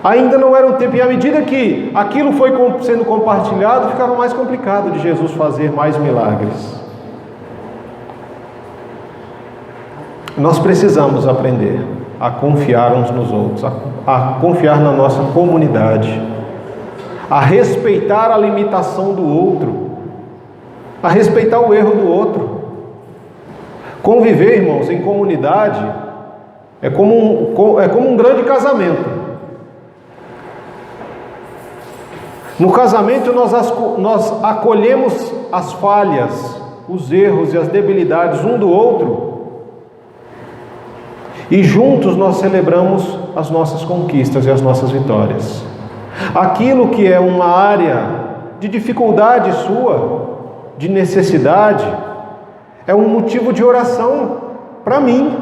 Ainda não era um tempo, e à medida que aquilo foi sendo compartilhado, ficava mais complicado de Jesus fazer mais milagres. Nós precisamos aprender a confiar uns nos outros, a confiar na nossa comunidade, a respeitar a limitação do outro, a respeitar o erro do outro. Conviver, irmãos, em comunidade é como um grande casamento. No casamento nós acolhemos as falhas, os erros e as debilidades um do outro, e juntos nós celebramos as nossas conquistas e as nossas vitórias. Aquilo que é uma área de dificuldade sua, de necessidade, é um motivo de oração para mim.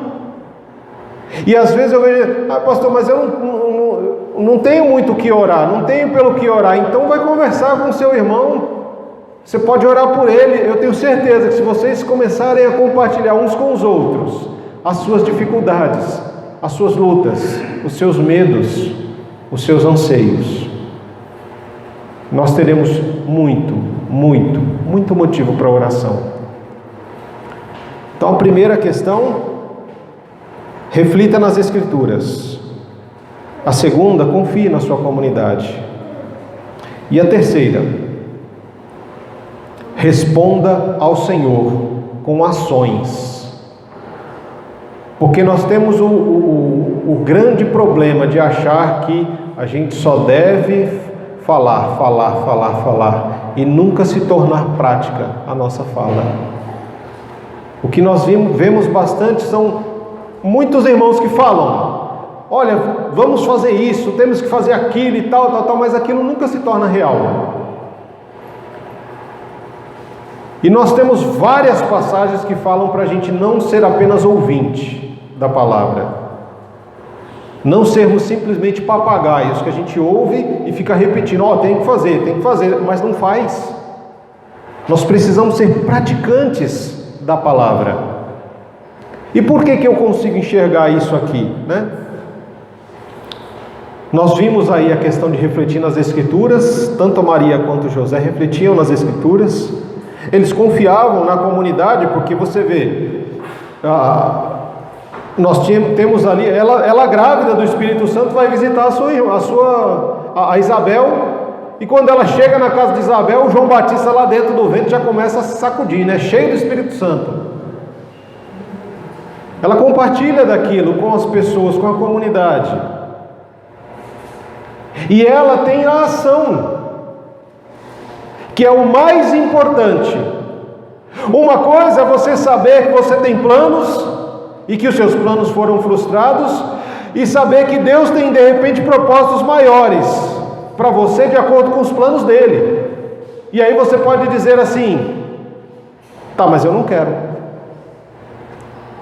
E às vezes eu vejo, pastor, mas eu não tenho muito o que orar, não tenho pelo que orar. Então vai conversar com o seu irmão, você pode orar por ele. Eu tenho certeza que se vocês começarem a compartilhar uns com os outros as suas dificuldades, as suas lutas, os seus medos, os seus anseios, nós teremos muito motivo para oração. Então a primeira questão, reflita nas Escrituras. A segunda, confie na sua comunidade. E a terceira, responda ao Senhor com ações. Porque nós temos o grande problema de achar que a gente só deve falar e nunca se tornar prática a nossa fala. O que nós vemos bastante são muitos irmãos que falam: olha, vamos fazer isso, temos que fazer aquilo e tal, mas aquilo nunca se torna real. E nós temos várias passagens que falam para a gente não ser apenas ouvinte da palavra, não sermos simplesmente papagaios que a gente ouve e fica repetindo: tem que fazer, mas não faz. Nós precisamos ser praticantes da palavra. E por que eu consigo enxergar isso aqui, né? Nós vimos aí a questão de refletir nas Escrituras. Tanto Maria quanto José refletiam nas Escrituras. Eles confiavam na comunidade, porque você vê, nós temos ali, ela grávida do Espírito Santo vai visitar a Isabel, e quando ela chega na casa de Isabel, o João Batista lá dentro do ventre já começa a se sacudir, né? Cheio do Espírito Santo. Ela compartilha daquilo com as pessoas, com a comunidade, e ela tem a ação, que é o mais importante. Uma coisa é você saber que você tem planos e que os seus planos foram frustrados, e saber que Deus tem de repente propósitos maiores para você de acordo com os planos dele. E aí você pode dizer assim: tá, mas eu não quero.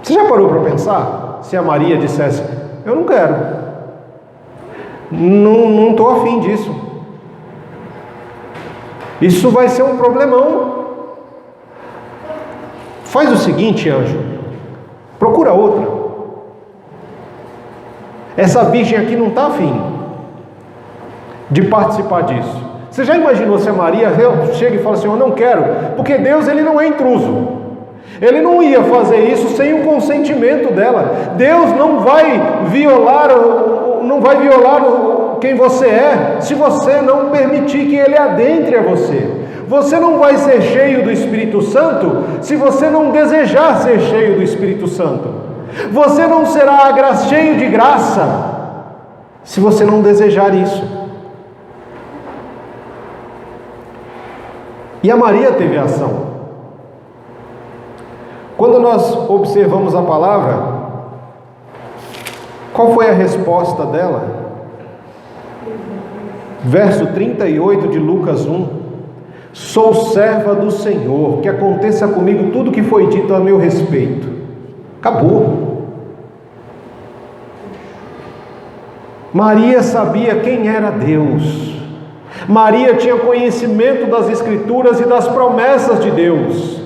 Você já parou para pensar? Se a Maria dissesse: eu não quero, não estou afim disso, isso vai ser um problemão. Faz o seguinte, anjo, procura outra. Essa virgem aqui não está afim de participar disso. Você já imaginou se a Maria chega e fala assim: eu não quero? Porque Deus, ele não é intruso. Ele não ia fazer isso sem o consentimento dela. Deus não vai violar quem você é, se você não permitir que ele adentre a você. Você não vai ser cheio do Espírito Santo se você não desejar ser cheio do Espírito Santo. Você não será cheio de graça se você não desejar isso. E a Maria teve ação. Quando nós observamos a palavra, qual foi a resposta dela? Verso 38 de Lucas 1: sou serva do Senhor, que aconteça comigo tudo que foi dito a meu respeito. Acabou. Maria sabia quem era Deus. Maria tinha conhecimento das Escrituras e das promessas de Deus.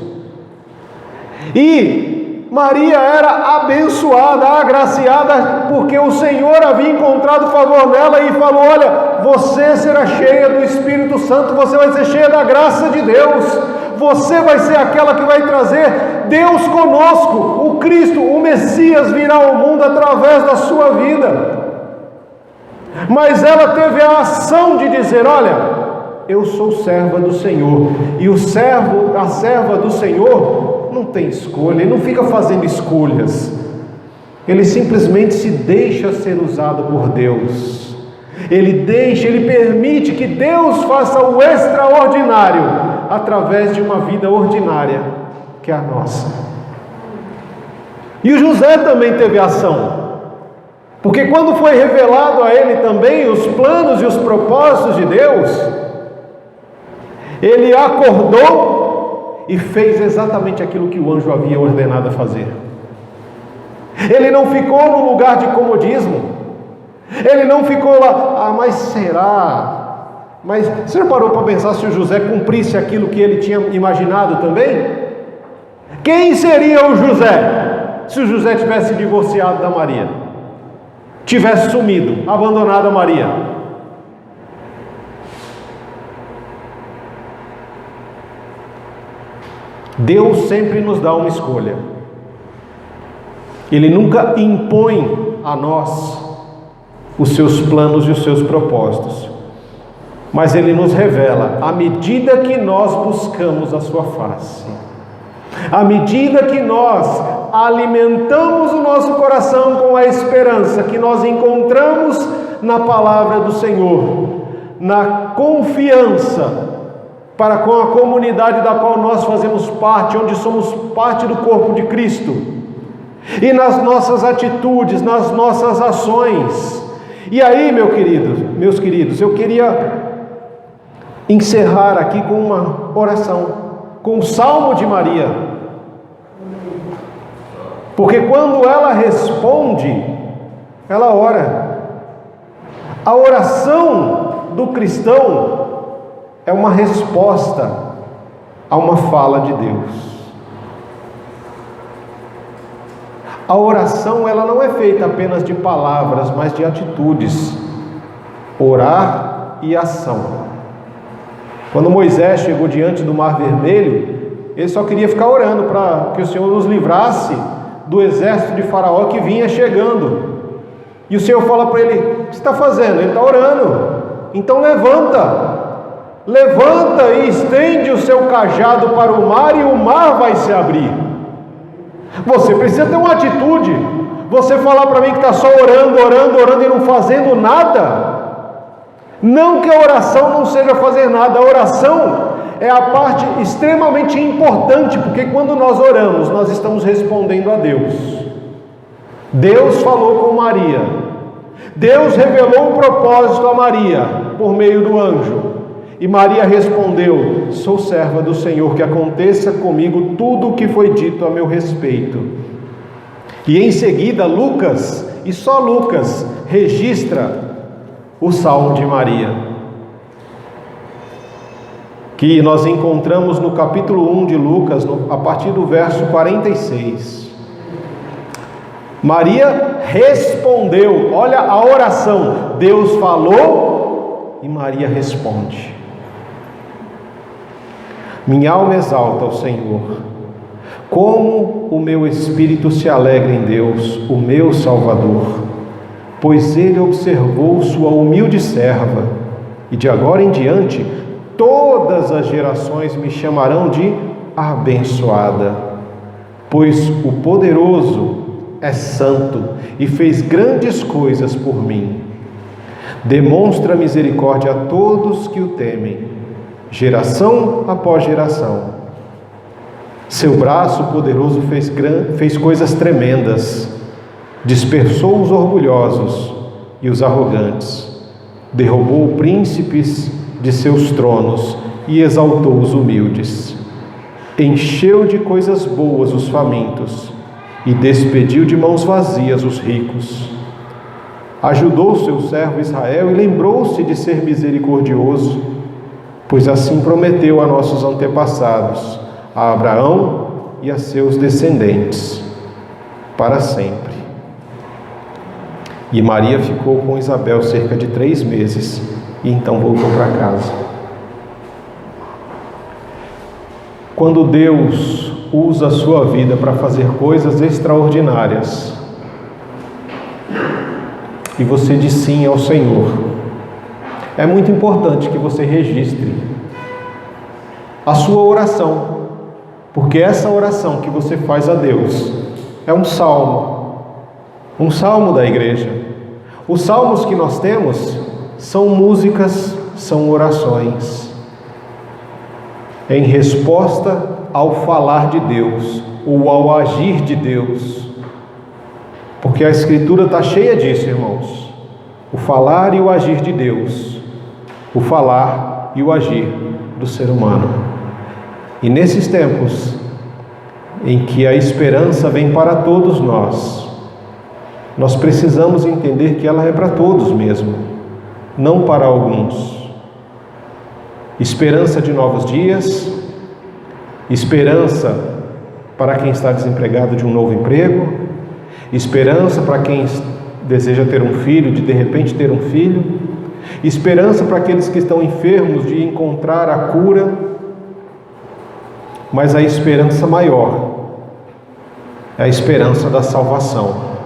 E Maria era abençoada, agraciada, porque o Senhor havia encontrado favor nela e falou: olha, você será cheia do Espírito Santo, você vai ser cheia da graça de Deus, você vai ser aquela que vai trazer Deus conosco. O Cristo, o Messias, virá ao mundo através da sua vida. Mas ela teve a ação de dizer: olha, eu sou serva do Senhor. E a serva do Senhor não tem escolha, ele não fica fazendo escolhas, ele simplesmente se deixa ser usado por Deus. Ele permite que Deus faça o extraordinário através de uma vida ordinária, que é a nossa. E o José também teve ação, porque quando foi revelado a ele também os planos e os propósitos de Deus, ele acordou e fez exatamente aquilo que o anjo havia ordenado a fazer. Ele não ficou num lugar de comodismo. Ele não ficou lá, mas será? Mas você não parou para pensar se o José cumprisse aquilo que ele tinha imaginado também? Quem seria o José se o José tivesse divorciado da Maria? Tivesse sumido, abandonado a Maria? Deus sempre nos dá uma escolha. Ele nunca impõe a nós os seus planos e os seus propósitos, mas Ele nos revela à medida que nós buscamos a sua face, à medida que nós alimentamos o nosso coração com a esperança que nós encontramos na palavra do Senhor, na confiança para com a comunidade da qual nós fazemos parte, onde somos parte do corpo de Cristo, e nas nossas atitudes, nas nossas ações. E aí, meus queridos, eu queria encerrar aqui com uma oração, com o Salmo de Maria, porque quando ela responde, ela ora. A oração do cristão é uma resposta a uma fala de Deus. A oração, ela não é feita apenas de palavras, mas de atitudes. Orar e ação. Quando Moisés chegou diante do Mar Vermelho, ele só queria ficar orando para que o Senhor nos livrasse do exército de Faraó que vinha chegando. E o Senhor fala para ele: o que você está fazendo? Ele está orando. Então levanta e estende o seu cajado para o mar, e o mar vai se abrir. Você precisa ter uma atitude. Você falar para mim que está só orando e não fazendo nada, não que a oração não seja fazer nada. A oração é a parte extremamente importante, porque quando nós oramos, nós estamos respondendo a Deus. Deus falou com Maria, Deus revelou o propósito a Maria por meio do anjo, e Maria respondeu: sou serva do Senhor, que aconteça comigo tudo o que foi dito a meu respeito. E em seguida Lucas, e só Lucas, registra o Salmo de Maria, que nós encontramos no capítulo 1 de Lucas, a partir do verso 46. Maria respondeu, olha a oração, Deus falou e Maria responde. Minha alma exalta ao Senhor, como o meu espírito se alegra em Deus, o meu Salvador, pois Ele observou sua humilde serva, e de agora em diante todas as gerações me chamarão de abençoada, pois o poderoso é santo e fez grandes coisas por mim. Demonstra misericórdia a todos que o temem, geração após geração. Seu braço poderoso fez coisas tremendas, dispersou os orgulhosos e os arrogantes, derrubou príncipes de seus tronos e exaltou os humildes, encheu de coisas boas os famintos e despediu de mãos vazias os ricos. Ajudou seu servo Israel e lembrou-se de ser misericordioso, pois assim prometeu a nossos antepassados, a Abraão e a seus descendentes, para sempre. E Maria ficou com Isabel cerca de 3 meses, e então voltou para casa. Quando Deus usa a sua vida para fazer coisas extraordinárias, e você diz sim ao Senhor, é muito importante que você registre a sua oração, porque essa oração que você faz a Deus é um salmo da igreja. Os salmos que nós temos são músicas, são orações, em resposta ao falar de Deus, ou ao agir de Deus, porque a Escritura está cheia disso, irmãos, o falar e o agir de Deus, o falar e o agir do ser humano. E nesses tempos em que a esperança vem para todos nós precisamos entender que ela é para todos mesmo, não para alguns. Esperança de novos dias, esperança para quem está desempregado de um novo emprego, esperança para quem deseja ter um filho, de repente ter um filho, esperança para aqueles que estão enfermos de encontrar a cura, mas a esperança maior é a esperança da salvação.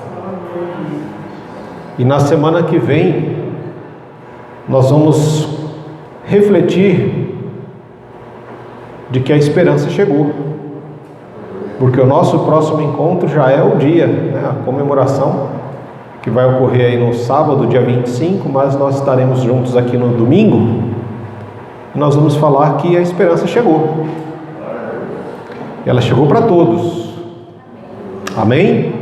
E na semana que vem nós vamos refletir de que a esperança chegou, porque o nosso próximo encontro já é o dia, né? A comemoração que vai ocorrer aí no sábado, dia 25, mas nós estaremos juntos aqui no domingo, e nós vamos falar que a esperança chegou. Ela chegou para todos. Amém?